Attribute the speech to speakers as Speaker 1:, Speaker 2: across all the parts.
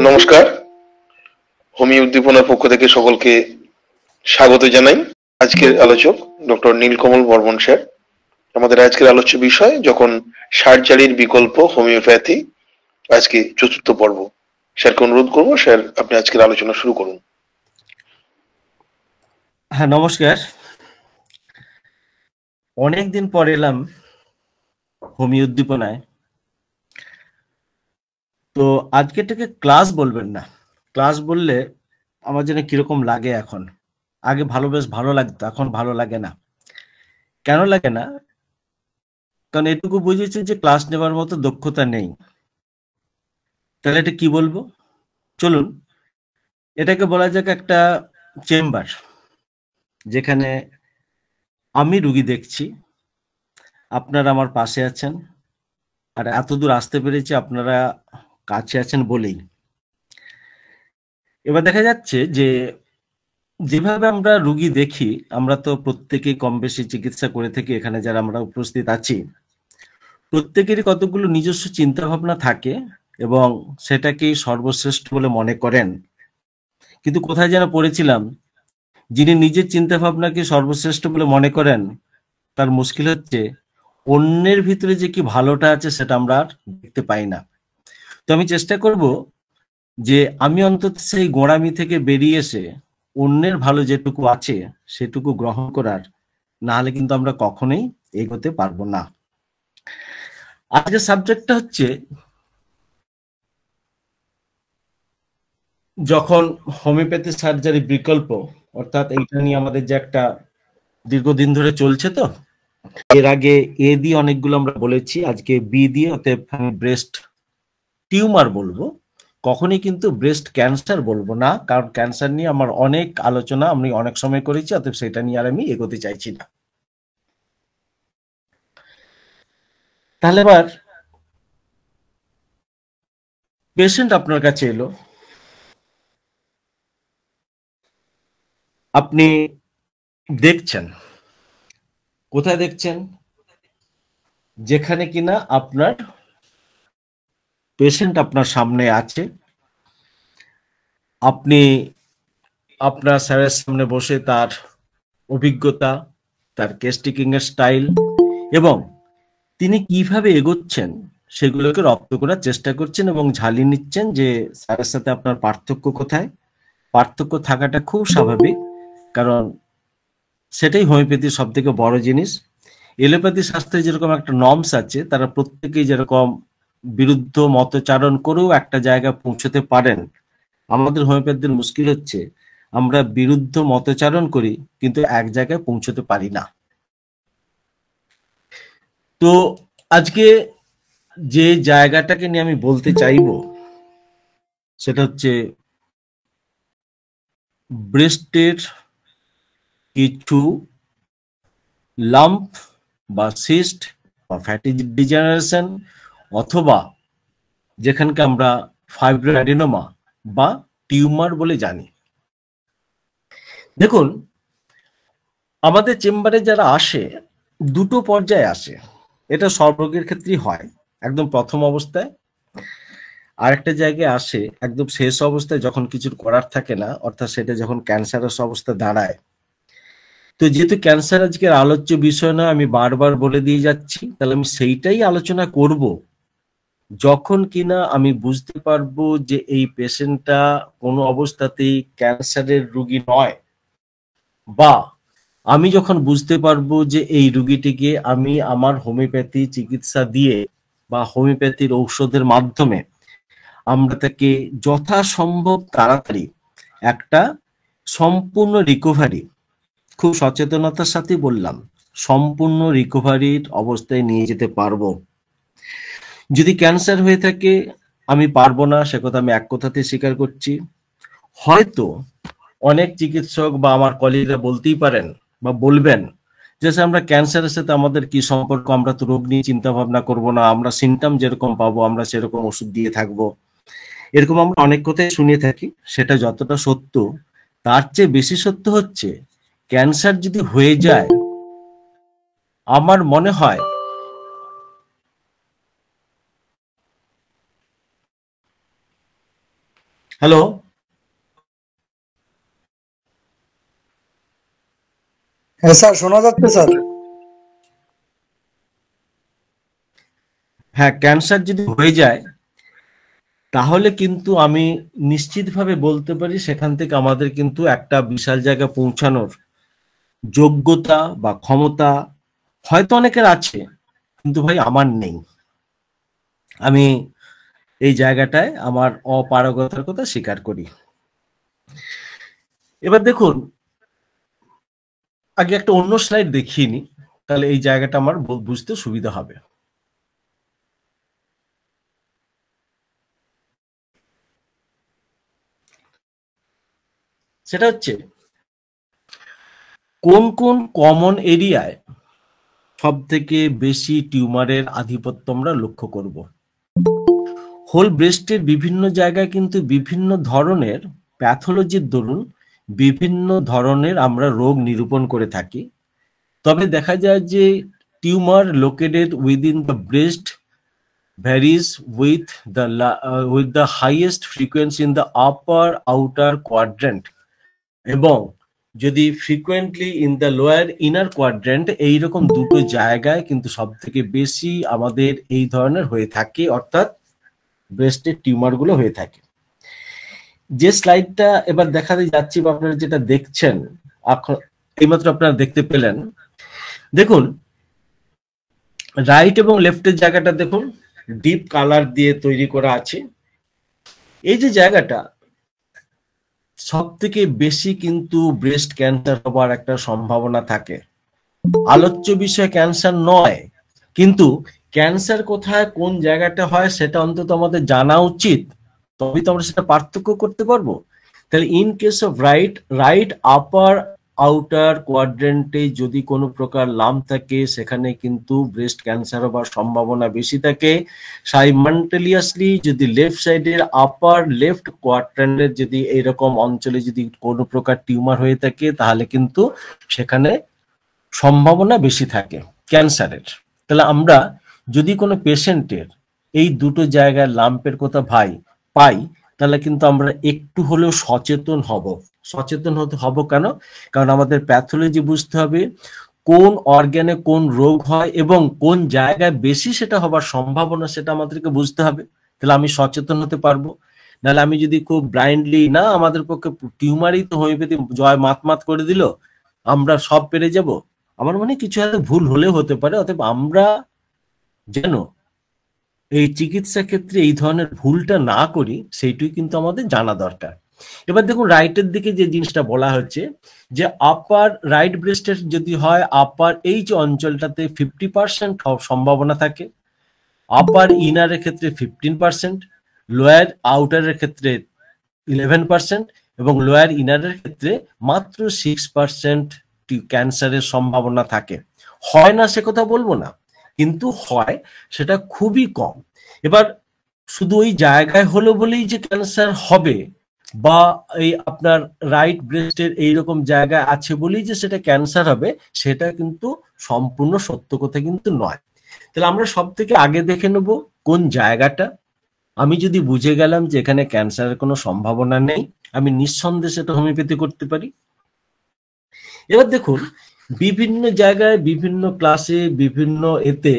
Speaker 1: নমস্কার। হোমি উদ্দীপনার পক্ষ থেকে সকলকে স্বাগত জানাই। আজকের আলোচক ডক্টর নীলকমল বর্মন স্যার। আমাদের আজকের আলোচ্য বিষয় যখন সার্জারির বিকল্প হোমিওপ্যাথি, আজকে চতুর্থ পর্ব। স্যারকে অনুরোধ করবো, স্যার আপনি আজকের আলোচনা শুরু করুন।
Speaker 2: হ্যাঁ, নমস্কার। অনেকদিন পর এলাম হোমি উদ্দীপনায়। তো আজকে থেকে ক্লাস বলবেন না, ক্লাস বললে আমার যেন কিরকম লাগে। এখন আগে বেশ ভালো লাগতো, এখন ভালো লাগে না। কেন লাগে না? কারণ এটুকু বুঝেছি যে ক্লাস নেবার মতো দক্ষতা নেই। তাহলে এটা কি বলবো? চলুন, এটাকে বলা যাক একটা চেম্বার, যেখানে আমি রুগী দেখছি, আপনারা আমার পাশে আছেন, আর এতদূর আসতে পেরেছি আপনারা কাছে আছেন বলেই। এবার দেখা যাচ্ছে যে যেভাবে আমরা রুগী দেখি, আমরা তো প্রত্যেকেই কম বেশি চিকিৎসা করে থাকি। এখানে যারা আমরা উপস্থিত আছি, প্রত্যেকেরই কতগুলো নিজস্ব চিন্তা ভাবনা থাকে এবং সেটাকেই সর্বশ্রেষ্ঠ বলে মনে করেন। কিন্তু কোথায় যেন পড়েছিলাম, যিনি নিজের চিন্তা ভাবনাকে সর্বশ্রেষ্ঠ বলে মনে করেন, তার মুশকিল হচ্ছে অন্যের ভিতরে যে কি ভালোটা আছে সেটা আমরা আর দেখতে পাই না। তো আমি চেষ্টা করব যে আমি অন্তত সেই গোঁড়ামি থেকে বেরিয়ে এসে অন্যের ভালো যেটুকু আছে সেটুকু গ্রহণ করার, না হলে কিন্তু আমরা কখনোই এগোতে পারবো না। আজকের সাবজেক্টটা হচ্ছে যখন হোমিওপ্যাথি সার্জারি বিকল্প, অর্থাৎ এইটা নিয়ে আমাদের যে একটা দীর্ঘদিন ধরে চলছে। তো এর আগে এ দিয়ে অনেকগুলো আমরা বলেছি, আজকে বি দিয়ে, অতএব আমি ব্রেস্ট টিউমার বলবো, কখনই কিন্তু ব্রেস্ট ক্যান্সার বলবো না, কারণ ক্যান্সার নিয়ে আমার অনেক আলোচনা আমি অনেক সময় করেছি, অতএব সেটা নিয়ে আর আমি এগোতে চাইছি না। তাহলে এবার পেশেন্ট আপনার কাছে এলো, আপনি দেখছেন, কোথায় দেখছেন? যেখানে কিনা আপনার পেশেন্ট আপনার সামনে আছে, আপনি আপনার স্যারের সামনে বসে তার অভিজ্ঞতা, তার কেস টেকিং এর স্টাইল এবং তিনি কিভাবে এগোচ্ছেন সেগুলোকে রপ্ত করার চেষ্টা করছেন এবং ঝালিয়ে নিচ্ছেন যে স্যারের সাথে আপনার পার্থক্য কোথায়। পার্থক্য থাকাটা খুব স্বাভাবিক, কারণ সেটাই হোমিওপ্যাথির সব থেকে বড় জিনিস। এলোপ্যাথি শাস্ত্রে যেরকম একটা নর্মস আছে, তারা প্রত্যেকেই যেরকম বিরুদ্ধ মতচারণ করেও একটা জায়গায় পৌঁছতে পারেন, আমাদের হোমিওপ্যাথির মুশকিল হচ্ছে আমরা বিরুদ্ধ মতচারণ করি কিন্তু এক জায়গায় পৌঁছতে পারি না। তো আজকে যে জায়গাটাকে নিয়ে আমি বলতে চাইবো সেটা হচ্ছে ব্রেস্টের কিছু লাম্প বা সিস্ট বা ফ্যাটি ডিজেনারেশন, অথবা যেখানকে আমরা ফাইব্রোঅ্যাডিনোমা বা টিউমার বলে জানি। দেখুন, আমাদের চেম্বারে যারা আসে দুটো পর্যায়ে আসে, এটা সব রোগের ক্ষেত্রেই হয়। একদম প্রথম অবস্থায়, আর একটা জায়গায় আসে একদম শেষ অবস্থায়, যখন কিছুর করার থাকে না, অর্থাৎ সেটা যখন ক্যান্সারাস অবস্থা দাঁড়ায়। তো যেহেতু ক্যান্সার আজকের আলোচ্য বিষয় নয়, আমি বারবার বলে দিয়ে যাচ্ছি, তাহলে আমি সেইটাই আলোচনা করব যখন কিনা আমি বুঝতে পারবো যে এই পেশেন্টটা কোনো অবস্থাতেই ক্যান্সারের রোগী নয়, বা আমি যখন বুঝতে পারবো যে এই রোগীটিকে আমি আমার হোমিওপ্যাথি চিকিৎসা দিয়ে বা হোমিওপ্যাথির ঔষধের মাধ্যমে আমরা তাকে যথাসম্ভব তাড়াতাড়ি একটা সম্পূর্ণ রিকভারি, খুব সচেতনতার সাথে বললাম, সম্পূর্ণ রিকভারির অবস্থায় নিয়ে যেতে পারবো। যদি ক্যান্সার হয়ে থাকে আমি পারবো না, সে কথা আমি এক কথাতে স্বীকার করছি। হয়তো অনেক চিকিৎসক বা আমার কলিগরা বলতেই পারেন বা বলবেন যে আমরা ক্যান্সারের সাথে আমাদের কি সম্পর্ক, আমরা তো রোগ নিয়ে চিন্তা ভাবনা করবো না, আমরা সিমটম যেরকম পাবো আমরা সেরকম ওষুধ দিয়ে থাকবো। এরকম আমরা অনেক কথাই শুনে থাকি। সেটা যতটা সত্য, তার চেয়ে বেশি সত্য হচ্ছে ক্যান্সার যদি হয়ে যায়, আমার মনে হয় হ্যালো,
Speaker 3: হ্যাঁ স্যার, শোনা যাচ্ছে স্যার।
Speaker 2: হ্যাঁ, ক্যান্সার যদি হয়ে যায় তাহলে কিন্তু আমি নিশ্চিতভাবে বলতে পারি সেখান থেকে আমাদের কিন্তু একটা বিশাল জায়গায় পৌঁছানোর যোগ্যতা বা ক্ষমতা হয়তো অনেকের আছে, কিন্তু ভাই আমার নেই। আমি এই জায়গাটায় আমার অপারগতার কথা স্বীকার করি। এবার দেখুন, আগে একটা অন্য স্লাইড দেখিয়ে নি, তাহলে এই জায়গাটা আমার বুঝতে সুবিধা হবে। সেটা হচ্ছে কোন কোন কমন এরিয়ায় সব থেকে বেশি টিউমারের আধিপত্য আমরা লক্ষ্য করব। হোল ব্রেস্টের বিভিন্ন জায়গায় কিন্তু বিভিন্ন ধরনের প্যাথোলজির দরুন বিভিন্ন ধরনের আমরা রোগ নিরূপণ করে থাকি। তবে দেখা যায় যে tumour located within the breast varies with the highest frequency in the upper outer quadrant, এবং যদি frequently in the lower inner quadrant, এইরকম দুটো জায়গায় কিন্তু সব থেকে বেশি আমাদের এই ধরনের হয়ে থাকে, অর্থাৎ ব্রেস্টের টিউমার গুলো হয়ে থাকে। যে স্লাইডটা এবার দেখাতে যাচ্ছি বা আপনারা যেটা দেখছেন এইমাত্র আপনারা দেখতে পেলেন, দেখুন রাইট এবং লেফটের জায়গাটা দেখুন ডিপ কালার দিয়ে তৈরি করা আছে। এই যে জায়গাটা সব থেকে বেশি কিন্তু ব্রেস্ট ক্যান্সার হবার একটা সম্ভাবনা থাকে। আলোচ্য বিষয় ক্যান্সার নয়, কিন্তু ক্যান্সার কোথায় কোন জায়গাটা হয় সেটা অন্তত আমাদের জানা উচিত, তবেই তো আমরা সেটা পার্থক্য করতে পারবো। তাহলে in case of right upper outer কোয়াড্রেন্টে যদি কোনো প্রকার লাম্প থাকে, সেখানে কিন্তু ব্রেস্ট ক্যান্সার হবার সম্ভাবনা বেশি থাকে। সাইমান্টেলিয়াসলি যদি লেফট সাইডের আপার লেফট কোয়াড্রেন্টের যদি এইরকম অঞ্চলে যদি কোনো প্রকার টিউমার হয়ে থাকে, তাহলে কিন্তু সেখানে সম্ভাবনা বেশি থাকে ক্যান্সারের। তাহলে আমরা যদি কোনো পেশেন্টের এই দুটো জায়গায় লাম্পের কথা পাই, তাহলে কিন্তু আমরা একটু হলেও সচেতন হব। সচেতন হতে হব কেন? কারণ আমাদের প্যাথোলজি বুঝতে হবে কোন অর্গানে কোন রোগ হয় এবং কোন জায়গায় বেশি সেটা হবার সম্ভাবনা, সেটা আমাদেরকে বুঝতে হবে। তাহলে আমি সচেতন হতে পারবো। নাহলে আমি যদি খুব ব্লাইন্ডলি, না আমাদের পক্ষে টিউমারই তো হোমিওপ্যাথি জয় মাত করে দিল, আমরা সব পেরে যাব, আমার মনে কিছু হয়তো ভুল হলেও হতে পারে। অতএব আমরা যেন এই চিকিৎসা ক্ষেত্রে এই ধরনের ভুলটা না করি, সেইটুই কিন্তু আমাদের জানা দরকার। এবার দেখুন রাইটের দিকে যে জিনিসটা বলা হচ্ছে, যে আপার রাইট ব্রেস্টের যদি হয়, আপার এই যে অঞ্চলটাতে 50% সম্ভাবনা থাকে, আপার ইনারের ক্ষেত্রে 15%, লোয়ার আউটারের ক্ষেত্রে 11% এবং লোয়ার ইনারের ক্ষেত্রে মাত্র 6% ক্যান্সারের সম্ভাবনা থাকে। হয় না সে কথা বলবো না, কিন্তু হয়, সেটা খুবই কম। এবার শুধু ওই জায়গায় হলো বলেই যে ক্যান্সার হবে, বা এই আপনার রাইট ব্রেস্টের এইরকম জায়গায় আছে বলেই যে সেটা ক্যান্সার হবে, সেটা কিন্তু সম্পূর্ণ সত্য কথা কিন্তু নয়। তাহলে আমরা সব থেকে আগে দেখে নেব কোন জায়গাটা। আমি যদি বুঝে গেলাম যে এখানে ক্যান্সারের কোনো সম্ভাবনা নেই, আমি নিঃসন্দেহে সেটা হোমিওপ্যাথি করতে পারি। এবার দেখুন বিভিন্ন জায়গায় বিভিন্ন ক্লাসে বিভিন্ন এতে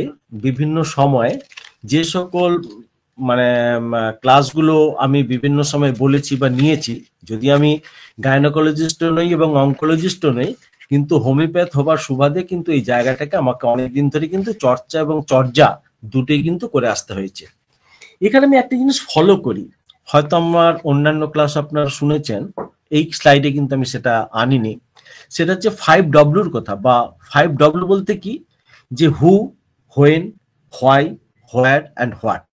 Speaker 2: বিভিন্ন সময় যে সকল মানে ক্লাসগুলো আমি বিভিন্ন সময় বলেছি বা নিয়েছি, যদি আমি গাইনোকোলজিস্টও নই এবং অঙ্কোলজিস্টও নই, কিন্তু হোমিওপ্যাথ হবার সুবাদে কিন্তু এই জায়গাটাকে আমাকে অনেকদিন ধরে কিন্তু চর্চা এবং চর্যা দুটোই কিন্তু করে আসতে হয়েছে। এখানে আমি একটা জিনিস ফলো করি, হয়তো আমার অন্যান্য ক্লাস আপনারা শুনেছেন, এই স্লাইডে কিন্তু আমি সেটা আনিনি। সেটা হচ্ছে 5W কথা, বা 5W বলতে কি, যে who, when, why, where and what,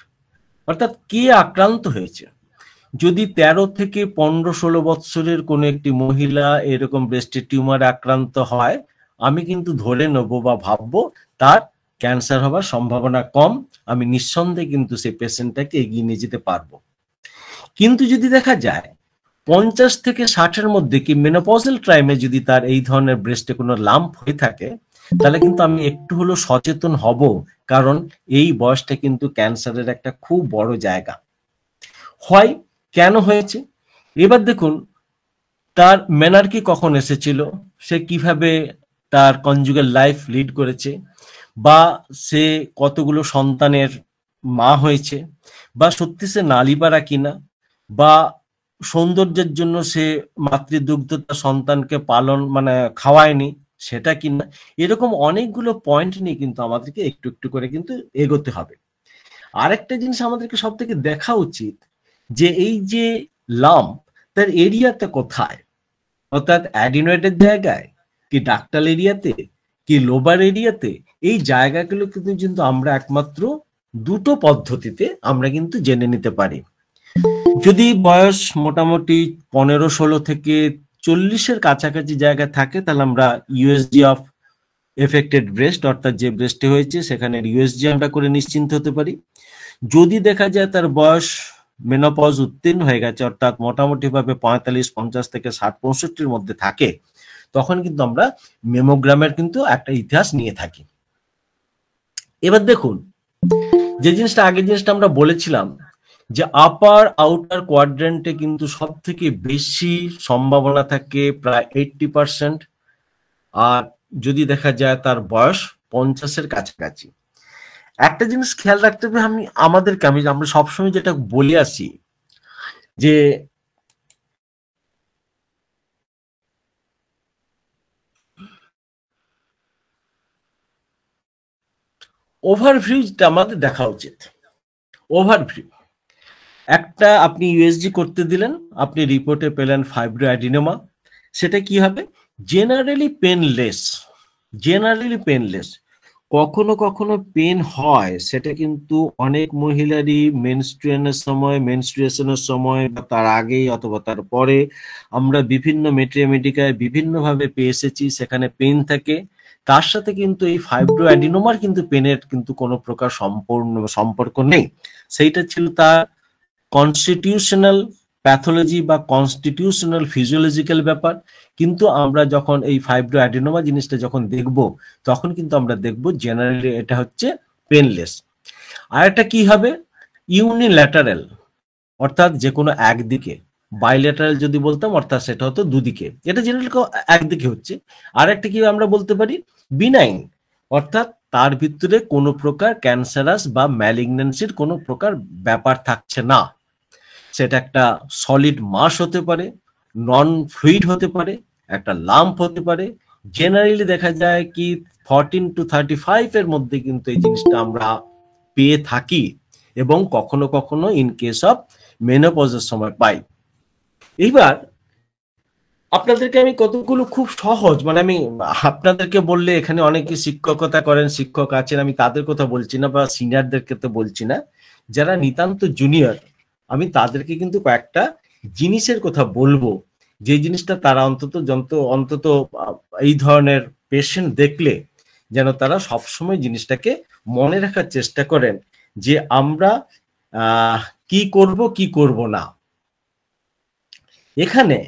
Speaker 2: অর্থাৎ কে আক্রান্ত হয়েছে। যদি 13 থেকে 15-16 বৎসরের কোনো একটি মহিলা এরকম ব্রেস্টের টিউমার আক্রান্ত হয়, আমি কিন্তু ধরে নেব বা ভাববো তার ক্যান্সার হবার সম্ভাবনা কম, আমি নিঃসন্দেহে কিন্তু সেই পেশেন্টটাকে এগিয়ে নিয়ে যেতে পারবো। কিন্তু যদি দেখা যায় 50 থেকে 60-এর মধ্যে কি মেনোপজাল টাইমে যদি তার এই ধরনের ব্রেস্টে কোনো লাম্প হয়ে থাকে, তাহলে কিন্তু আমি একটু হলেও সচেতন হব, কারণ এই বয়সটা কিন্তু ক্যান্সারের একটা খুব বড় জায়গা। হয় কেন হয়েছে? এবার দেখুন তার মেনার্কি কখন এসেছিল, সে কিভাবে তার কনজুগাল লাইফ লিড করেছে, বা সে কতগুলো সন্তানের মা হয়েছে, বা সত্যি সে নালিপাড়া কিনা, বা সৌন্দর্যের জন্য সে মাতৃদুগ্ধ তার সন্তানকে পালন মানে খাওয়ায়নি সেটা কিনা। এরকম অনেকগুলো পয়েন্ট নিয়ে কিন্তু আমাদেরকে একটু একটু করে কিন্তু এগোতে হবে। আরেকটা জিনিস আমাদেরকে সব থেকে দেখা উচিত যে এই যে লাম্প তার এরিয়াটা কোথায়, অর্থাৎ অ্যাডিনয়েডের জায়গায়, কি ডাক্টাল এরিয়াতে, কি লোবার এরিয়াতে। এই জায়গাগুলো কিন্তু আমরা একমাত্র দুটো পদ্ধতিতে আমরা কিন্তু জেনে নিতে পারি। যদি বয়স মোটামুটি 15-16 থেকে 40-এর কাছাকাছি জায়গায় থাকে, তাহলে আমরা ইউএসজি অফ এফেক্টেড ব্রেস্ট, অর্থাৎ যে ব্রেস্টে হয়েছে সেখানে ইউএসজি আমরা করে নিশ্চিন্ত হতে পারি। যদি দেখা যায় তার বয়স মেনোপজ উত্তীর্ণ হয়ে গেছে, অর্থাৎ মোটামুটি ভাবে 45-50 থেকে 60-65-র মধ্যে থাকে, তখন কিন্তু আমরা মেমোগ্রামের কিন্তু একটা ইতিহাস নিয়ে থাকি। এবার দেখুন যে জিনিসটা আমরা বলেছিলাম যে আপার আউটার কোয়াড্রেন্টে কিন্তু সব থেকে বেশি সম্ভাবনা থাকে প্রায় 80%, আর যদি দেখা যায় তার বয়স 50-এর কাছাকাছি। একটা জিনিস খেয়াল রাখতে হবে, আমরা সবসময় যেটা বলে আসি যে ওভারভিউটা আমাদের দেখা উচিত। ওভারভিউ একটা আপনি ইউএসজি করতে দিলেন, আপনি রিপোর্টে পেলেন ফাইব্রোঅ্যাডিনোমা, সেটা কি হবে? Generally painless. কখনো কখনো পেন হয়, সেটা কিন্তু অনেক মহিলারই মেনস্ট্রুয়েশনের সময় বা তার আগেই অথবা তার পরে আমরা বিভিন্ন মেট্রিয়ামেডিকায় বিভিন্নভাবে পেয়ে এসেছি, সেখানে পেন থাকে। তার সাথে কিন্তু এই ফাইব্রোঅ্যাডিনোমার কিন্তু পেনের কিন্তু কোনো প্রকার সম্পর্ক নেই। সেইটা ছিল তার কনস্টিটিউশনাল প্যাথোলজি বা কনস্টিটিউশনাল ফিজিওলজিক্যাল ব্যাপার। কিন্তু আমরা যখন এই ফাইব্রোঅ্যাডিনোমা জিনিসটা যখন দেখব, তখন কিন্তু আমরা দেখব জেনারেলি এটা হচ্ছে পেনলেস। আর একটা কি হবে? ইউনিল্যাটারাল, অর্থাৎ যে কোনো একদিকে। বাইল্যাটারাল যদি বলতাম, অর্থাৎ সেটা হতো দুদিকে, এটা জেনারেলি একদিকে হচ্ছে। আর একটা কি আমরা বলতে পারি? বিনাইন, অর্থাৎ তার ভিতরে কোনো প্রকার ক্যান্সারাস বা ম্যালিগন্যান্সির কোনো প্রকার ব্যাপার থাকছে না। সেটা একটা সলিড মাস হতে পারে, নন ফ্লুইড হতে পারে, একটা লাম্প হতে পারে। জেনারেলি দেখা যায় কি 14 to 35 এর মধ্যে কিন্তু এই জিনিসটা আমরা পেয়ে থাকি, এবং কখনো কখনো ইন কেস অফ মেনোপজের সময় পাই। এইবার আপনাদেরকে আমি কতগুলো খুব সহজ, মানে আমি আপনাদেরকে বললে এখানে অনেকে শিক্ষকতা করেন, শিক্ষক আছেন, আমি তাদের কথা বলছি না, বা সিনিয়রদেরকে তো বলছি না, যারা নিতান্ত জুনিয়র, আমি তাদেরকে কিন্তু কয়েকটা জিনিসের কথা বলবো, যে জিনিসটা তারা অন্তত এই ধরনের পেশেন্ট দেখলে যেন তারা সবসময় জিনিসটাকে মনে রাখার চেষ্টা করেন যে আমরা কি করব না। এখানে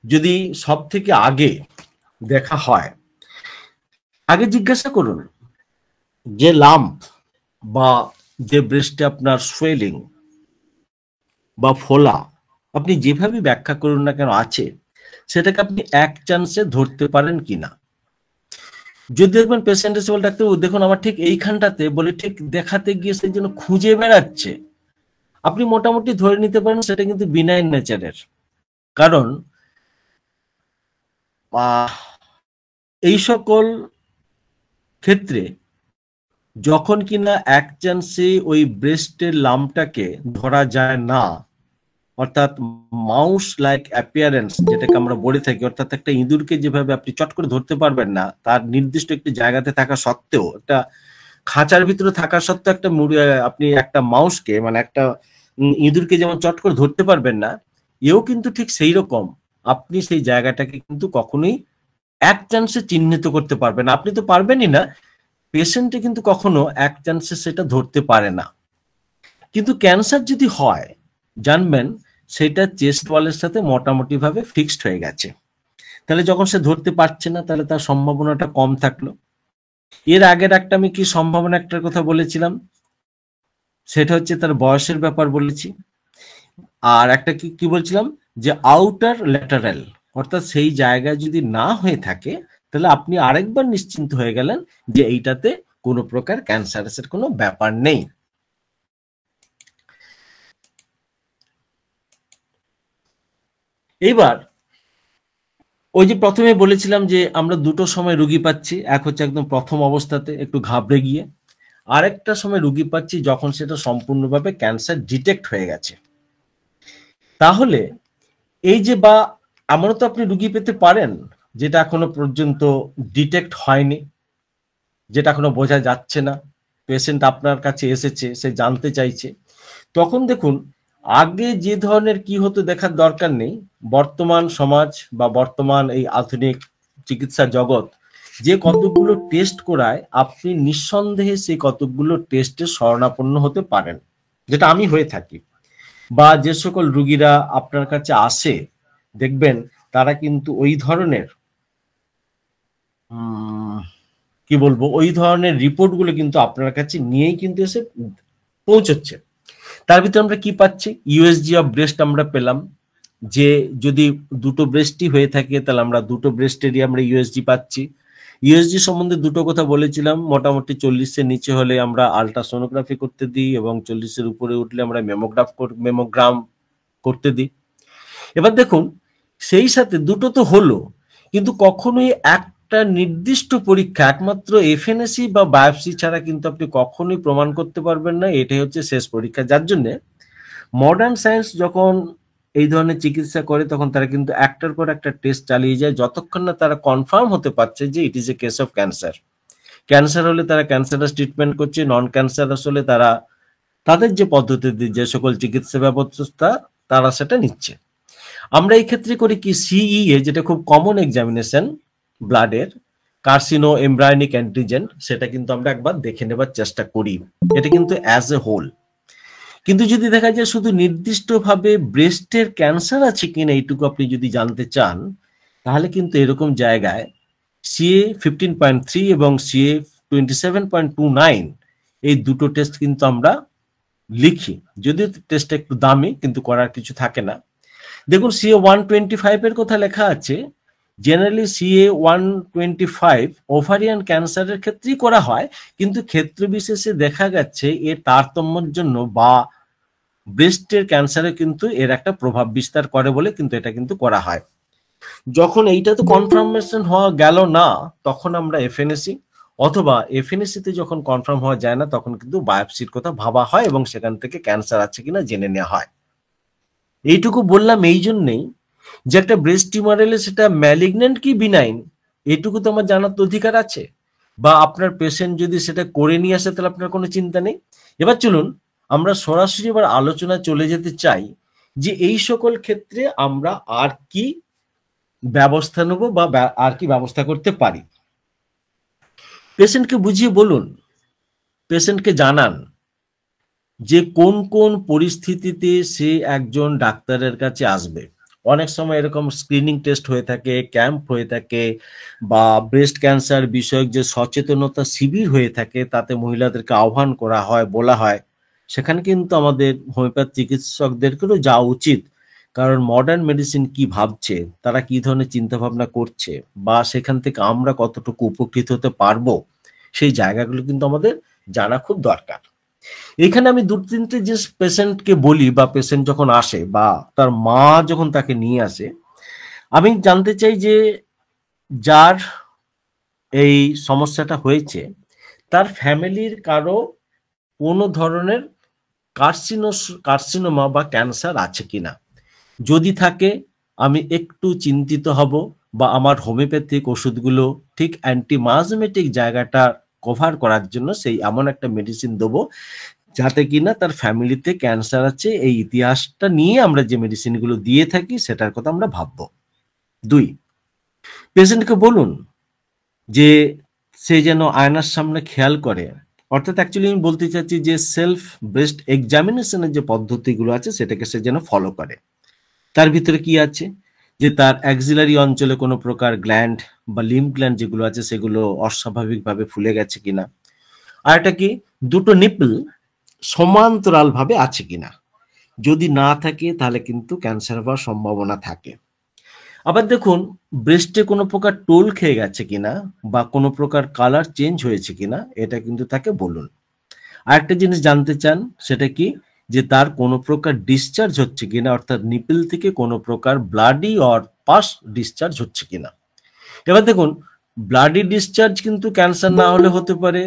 Speaker 2: যদি সব থেকে আগে দেখা হয়, আগে জিজ্ঞাসা করুন যে লাম্প বা যে ব্রেস্টে আপনার সোয়েলিং বা ফোলা, আপনি যেভাবে ব্যাখ্যা করুন না কেন আছে, সেটাকে আপনি এক চান্সে ধরতে পারেন কিনা। যদি দেখবেন পেশেন্ট এসে বলে, ডাক্তার দেখুন আমার ঠিক এইখানটাতে, বলে ঠিক দেখাতে গিয়ে সেই জন্য খুঁজে বেড়াচ্ছে, আপনি মোটামুটি ধরে নিতে পারেন সেটা কিন্তু বিনাইন নেচারের। কারণ এই সকল ক্ষেত্রে যখন কিনা এক চান্সে ওই ব্রেস্টের লাম্পটাকে ধরা যায় না, অর্থাৎ মাউস লাইক অ্যাপিয়ারেন্স যেটাকে আমরা বলে থাকি, অর্থাৎ একটা ইঁদুরকে যেভাবে আপনি চট করে ধরতে পারবেন না, তার নির্দিষ্ট একটি জায়গাতে থাকা সত্ত্বেও, একটা খাঁচার ভিতরে থাকা সত্ত্বেও আপনি একটা মাউসকে, মানে একটা ইঁদুরকে যেমন চট করে ধরতে পারবেন না, এও কিন্তু ঠিক সেই রকম আপনি সেই জায়গাটাকে কিন্তু কখনোই এক চান্সে চিহ্নিত করতে পারবেন না। আপনি তো পারবেনই না, পেশেন্টে কিন্তু কখনো এক চান্সে সেটা ধরতে পারে না। কিন্তু ক্যান্সার যদি হয়, জানবেন সেটা চেস্ট ওয়ালের সাথে মোটামুটি ভাবে ফিক্সড হয়ে গেছে। তাহলে যখন সে ধরতে পারছে না, তাহলে তার সম্ভাবনাটা কম থাকলো। এর আগের একটা আমি কি সম্ভাবনা একটার কথা বলেছিলাম, সেটা হচ্ছে তার বয়সের ব্যাপার বলেছি। আর একটা কি কি বলছিলাম, যে আউটার ল্যাটারাল, অর্থাৎ সেই জায়গায় যদি না হয়ে থাকে তাহলে আপনি আরেকবার নিশ্চিন্ত হয়ে গেলেন যে এইটাতে কোনো প্রকার ক্যান্সারের কোনো ব্যাপার নেই। এইবার ওই যে প্রথমে বলেছিলাম যে আমরা দুটো সময় রুগী পাচ্ছি, এক হচ্ছে একদম প্রথম অবস্থাতে একটু ঘাবড়ে গিয়ে, আরেকটা সময় রুগী পাচ্ছি যখন সেটা সম্পূর্ণভাবে ক্যান্সার ডিটেক্ট হয়ে গেছে। তাহলে এই যে, বা এমনও তো আপনি রুগী পেতে পারেন যেটা এখনো পর্যন্ত ডিটেক্ট হয়নি, যেটা এখনো বোঝা যাচ্ছে না, পেশেন্ট আপনার কাছে এসেছে, সে জানতে চাইছে, তখন দেখুন আগে যে ধরনের কি হতো দেখার দরকার নেই। বর্তমান সমাজ বা বর্তমান এই আধুনিক চিকিৎসা জগৎ যে কতগুলো টেস্ট করায়, আপনি নিঃসন্দেহে সেই কতগুলো টেস্টে শরণাপন্ন হতে পারেন, যেটা আমি হয়ে থাকি। বা যে সকল রুগীরা আপনার কাছে আসে দেখবেন তারা কিন্তু ওই ধরনের কি বলবো, ওই ধরনের রিপোর্টগুলো কিন্তু আপনার কাছে নিয়েই কিন্তু এসে পৌঁছচ্ছে। তার ভিতরে আমরা কি পাচ্ছি, ইউএসজি অফ ব্রেস্ট আমরা পেলাম, যে যদি দুটো ব্রেস্টই হয়ে থাকে তাহলে আমরা দুটো ব্রেস্টেরই আমরা ইউএসজি পাচ্ছি। ইউএসজি সম্বন্ধে দুটো কথা বলেছিলাম, মোটামুটি 40-এর নিচে হলে আমরা আলট্রাসোনোগ্রাফি করতে দিই এবং 40-এর উপরে উঠলে আমরা মেমোগ্রাম করতে দিই। এবার দেখুন সেই সাথে দুটো তো হলো, কিন্তু কখনোই একটা নির্দিষ্ট পরীক্ষা একমাত্র এফএনএসি বা বায়োপসি ছাড়া কিন্তু আপনি কখনোই প্রমাণ করতে পারবেন না এটাই হচ্ছে শেষ পরীক্ষা। যার জন্য মডার্ন সায়েন্স যখন এই ধরনের চিকিৎসা করে তখন তারা কিন্তু একটার পর একটা টেস্ট চালিয়ে যায় যতক্ষণ না তারা কনফার্ম হতে পারছে যে it is a case of cancer. Cancer হলে তারা ক্যান্সারাস ট্রিটমেন্ট করছে, নন ক্যান্সারাস হলে তারা তাদের যে পদ্ধতি, যে সকল চিকিৎসা ব্যবস্থা তারা সেটা নিচ্ছে। আমরা এই ক্ষেত্রে করি কি, সিইএ যেটা খুব কমন এক্সামিনেশন ব্লাডের, কার্সিনো এমব্রায়োনিক অ্যান্টিজেন, সেটা কিন্তু আমরা একবার দেখে নেবার চেষ্টা করি, এটা কিন্তু অ্যাজ এ হোল। কিন্তু যদি দেখা যায় শুধু নির্দিষ্টভাবে ব্রেস্টের ক্যান্সার আছে কিনা এইটুকু আপনি যদি জানতে চান, তাহলে কিন্তু এরকম জায়গায় সিএ 15.3 এবং সিএ 27.29 এই দুটো টেস্ট কিন্তু আমরা লিখি, যদিও টেস্টটা একটু দামি কিন্তু করার কিছু থাকে না। দেখুন সিএ 125 এর কথা লেখা আছে, জেনারেলি সিএ 125 ওভারিয়ান ক্যান্সারের ক্ষেত্রেই করা হয়, কিন্তু ক্ষেত্র বিশেষে দেখা গেছে এর তারতম্যের জন্য বা ব্রেস্টের ক্যান্সারে কিন্তু এর একটা প্রভাব বিস্তার করে বলে কিন্তু এটা কিন্তু করা হয়। যখন এইটা তো কনফার্মেশন হওয়া গেল না তখন আমরা এফএনএসি, অথবা এফএনএসি তে যখন কনফার্ম হওয়া যায় না তখন কিন্তু বায়োপসির কথা ভাবা হয় এবং সেখান থেকে ক্যান্সার আছে কিনা জেনে নেওয়া হয়। এইটুকু বললাম এই জন্যেই যে একটা ব্রেস্ট টিউমার এলে সেটা ম্যালিগন্যান্ট কি বিনাইন এইটুকু তো আমার জানার তো অধিকার আছে, বা আপনার পেশেন্ট যদি সেটা করে নিয়ে আসে তাহলে আপনার কোনো চিন্তা নেই। এবার চলুন আমরা সরাসরি এবার আলোচনা চলে যেতে চাই যে এই সকল ক্ষেত্রে আমরা আর কি ব্যবস্থা নেব বা আর কি ব্যবস্থা করতে পারি। পেশেন্টকে বুঝিয়ে বলুন, পেশেন্টকে জানান যে কোন কোন পরিস্থিতিতে সে একজন ডাক্তারের কাছে আসবে। অনেক সময় এরকম স্ক্রিনিং টেস্ট হয়ে থাকে, ক্যাম্প হয়ে থাকে, বা ব্রেস্ট ক্যান্সার বিষয়ক যে সচেতনতা শিবির হয়ে থাকে তাতে মহিলাদেরকে আহ্বান করা হয়, বলা হয়, সেখানে কিন্তু আমাদের হোমিওপ্যাথ চিকিৎসকদেরকেও যাওয়া উচিত। কারণ মডার্ন মেডিসিন কি ভাবছে, তারা কি ধরনের চিন্তা ভাবনা করছে, বা সেখান থেকে আমরা কতটুকু উপকৃত হতে পারবো, সেই জায়গাগুলো কিন্তু আমাদের জানা খুব দরকার। এখানে আমি দু তিনটে যে পেশেন্টকে বলি, বা পেশেন্ট যখন আসে বা তার মা যখন তাকে নিয়ে আসে, আমি জানতে চাই যে যার এই সমস্যাটা হয়েছে তার ফ্যামিলির কারো কোনো ধরনের কার্সিনোমা বা ক্যান্সার আছে কিনা। যদি থাকে আমি একটু চিন্তিত হব, বা আমার হোমিওপ্যাথিক ওষুধগুলো ঠিক অ্যান্টিমাজমেটিক জায়গাটা কভার করার জন্য সেই এমন একটা মেডিসিন দেবো যাতে কিনা তার ফ্যামিলিতে ক্যান্সার আছে এই ইতিহাসটা নিয়ে আমরা যে মেডিসিনগুলো দিয়ে থাকি সেটার কথা আমরা ভাববো। 2, পেশেন্টকে বলুন যে সে যেন আয়নার সামনে খেয়াল করে, অর্থাৎ অ্যাকচুয়ালি আমি বলতে চাচ্ছি যে সেলফ ব্রেস্ট এক্সামিনেশনের যে পদ্ধতিগুলো আছে সেটাকে সে যেন ফলো করে। তার ভিতরে কি আছে, যে তার অ্যাক্সিলারি অঞ্চলে কোনো প্রকার গ্ল্যান্ড বা লিম্ফ গ্ল্যান্ড যেগুলো আছে সেগুলো অস্বাভাবিকভাবে ফুলে গেছে কিনা, আর এটা কি দুটো নিপল সমান্তরাল ভাবে আছে কিনা। যদি না থাকে তাহলে কিন্তু ক্যান্সার হওয়ার সম্ভাবনা থাকে। আবার দেখুন, ব্রেস্টে কোনো প্রকার টোল খেয়ে গেছে কিনা বা কোনো প্রকার কালার চেঞ্জ হয়েছে কিনা এটা কিন্তু তাকে বলুন। আরেকটা জিনিস জানতে চান, সেটা কি, যে তার কোনো প্রকার ডিসচার্জ হচ্ছে কিনা, অর্থাৎ নিপল থেকে কোনো প্রকার ব্লাডি অর পাস ডিসচার্জ হচ্ছে কিনা। এবার দেখুন, ব্লাডি ডিসচার্জ কিন্তু ক্যান্সার না হলে হতে পারে,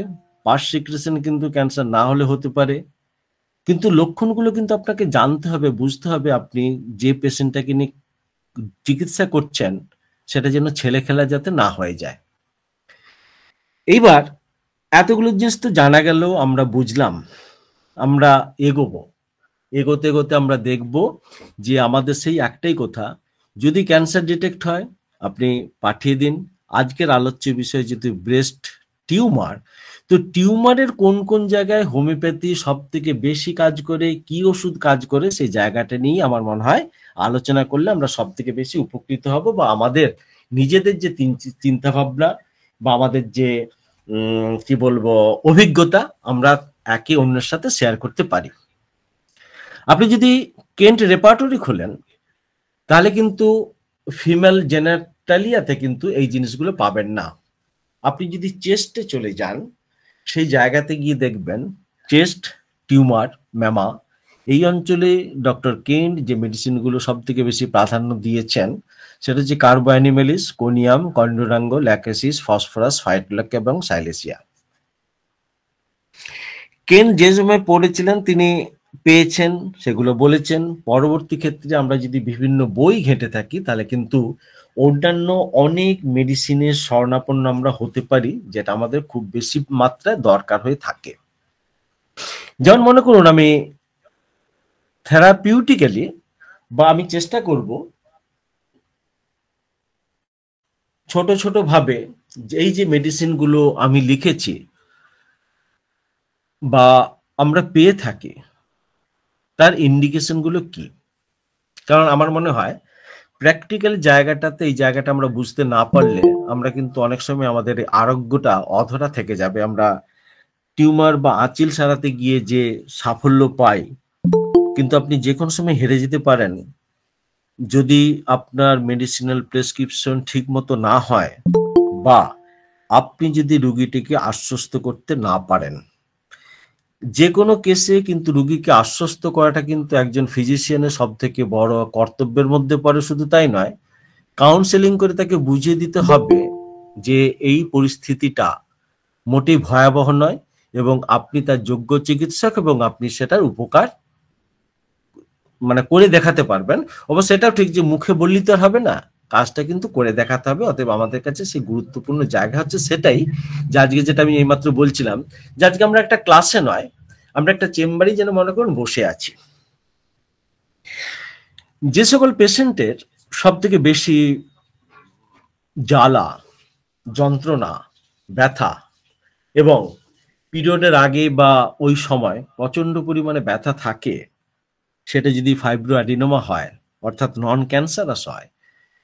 Speaker 2: পাস সিক্রেশন কিন্তু ক্যান্সার না হলে হতে পারে, কিন্তু লক্ষণগুলো কিন্তু আপনাকে জানতে হবে, বুঝতে হবে আপনি যে পেশেন্টটাকে নিয়ে চিকিৎসা করছেন সেটা যেন ছেলে খেলা যাতে না হয়ে যায়। এইবার এতগুলো জিনিস তো জানা গেল, আমরা বুঝলাম, আমরা এগোবো। এগোতে এগোতে আমরা দেখব যে আমাদের সেই একটাই কথা, যদি ক্যান্সার ডিটেক্ট হয় আপনি পাঠিয়ে দিন। আজকের আলোচ্য বিষয় যেহেতু ব্রেস্ট টিউমার, তো টিউমারের কোন কোন জায়গায় হোমিওপ্যাথি সব থেকে বেশি কাজ করে, কি ওষুধ কাজ করে, সেই জায়গাটা নিয়ে আমার মনে হয় আলোচনা করলে আমরা সব থেকে বেশি উপকৃত হব, বা আমাদের নিজেদের যে চিন্তা ভাবনা বা আমাদের যে কি বলবো অভিজ্ঞতা আমরা একে অন্যের সাথে শেয়ার করতে পারি। আপনি যদি কেন্ট রেপার্টরি খোলেন তাহলে কিন্তু ফিমেল জেনারেটালিয়াতে কিন্তু এই জিনিসগুলো পাবেন না। আপনি যদি চেস্টে চলে যান, সেই জায়গাতে গিয়ে দেখবেন চেস্ট টিউমার, ম্যামা, এই অঞ্চলে ডক্টর কেন্ট যে মেডিসিনগুলো সব থেকে বেশি প্রাধান্য দিয়েছেন সেটা হচ্ছে কার্বো অ্যানিমেলিস, কোনিয়াম, কন্ডোরাঙ্গো, ল্যাকেসিস, ফসফরাস, ফাইটোলাক এবং সাইলেসিয়া। কেন যে সময় পড়েছিলেন তিনি পেয়েছেন, সেগুলো বলেছেন। পরবর্তী ক্ষেত্রে আমরা যদি বিভিন্ন বই ঘেঁটে থাকি তাহলে কিন্তু অন্যান্য অনেক মেডিসিনের শরণাপন্ন আমরা হতে পারি, যেটা আমাদের খুব বেশি মাত্রায় দরকার হয়ে থাকে। যেমন মনে করুন, আমি থেরাপিউটিক্যালি বা আমি চেষ্টা করব ছোট ছোট ভাবে এই যে মেডিসিনগুলো আমি লিখেছি বা আমরা পেয়ে থাকি তার ইন্ডিকেশনগুলো কি। কারণ আমার মনে হয় প্র্যাকটিক্যাল জায়গাটাতে এই জায়গাটা আমরা বুঝতে না পারলে আমরা কিন্তু অনেক সময় আমাদের আরোগ্যটা অধরা থেকে যাবে। আমরা টিউমার বা আঁচিল সারাতে গিয়ে যে সাফল্য পাই, কিন্তু আপনি যে কোনো সময় হেরে যেতে পারেন যদি আপনার মেডিসিনাল প্রেসক্রিপশন ঠিক মতো না হয় বা আপনি যদি রুগীটিকে আশ্বস্ত করতে না পারেন। যে কোনো কেসে কিন্তু রুগীকে আশ্বস্ত করাটা কিন্তু একজন ফিজিশিয়ানের সব থেকে বড় কর্তব্যের মধ্যে পড়ে। শুধু তাই নয়, কাউন্সেলিং করে তাকে বুঝিয়ে দিতে হবে যে এই পরিস্থিতিটা মোটেই ভয়াবহ নয় এবং আপনি তার যোগ্য চিকিৎসক এবং আপনি সেটার উপকার করে দেখাতে পারবেন। অবশ্য এটাও ঠিক যে মুখে বললি তো আর হবে না, কাজটা কিন্তু করে দেখাতে হবে। অতএব আমাদের কাছে সেই গুরুত্বপূর্ণ জায়গা হচ্ছে সেটাই, যে আজকে যেটা আমি এইমাত্র বলছিলাম, যে আজকে আমরা একটা ক্লাসে নয়, আমরা একটা চেম্বারেই যেন মনে করুন বসে আছি। যে সকল পেশেন্টের সব থেকে বেশি জ্বালা, যন্ত্রণা, ব্যথা এবং পিরিয়ডের আগে বা ওই সময় প্রচন্ড পরিমাণে ব্যথা থাকে, সেটা যদি ফাইব্রো অ্যাডিনোমা হয় অর্থাৎ নন ক্যান্সারাস হয়,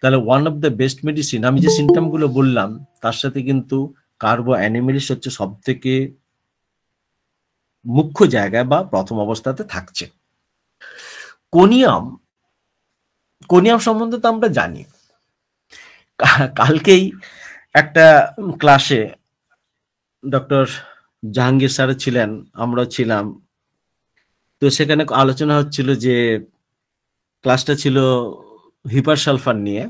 Speaker 2: তাহলে one of the best medicine, আমি যে সিমটমগুলো বললাম তার সাথে কিন্তু কার্বো অ্যানিমেলিস হচ্ছে সব থেকে মুখ্য জায়গায় বা প্রথম অবস্থাতে থাকছে। কোনিয়াম সম্বন্ধে তো আমরা জানি। কালকেই একটা ক্লাসে ডক্টর জাহাঙ্গীর স্যার ছিলেন, আমরা ছিলাম, তো সেখানে আলোচনা হচ্ছিল যে ক্লাসটা ছিল হিপার সালফার নিয়ে।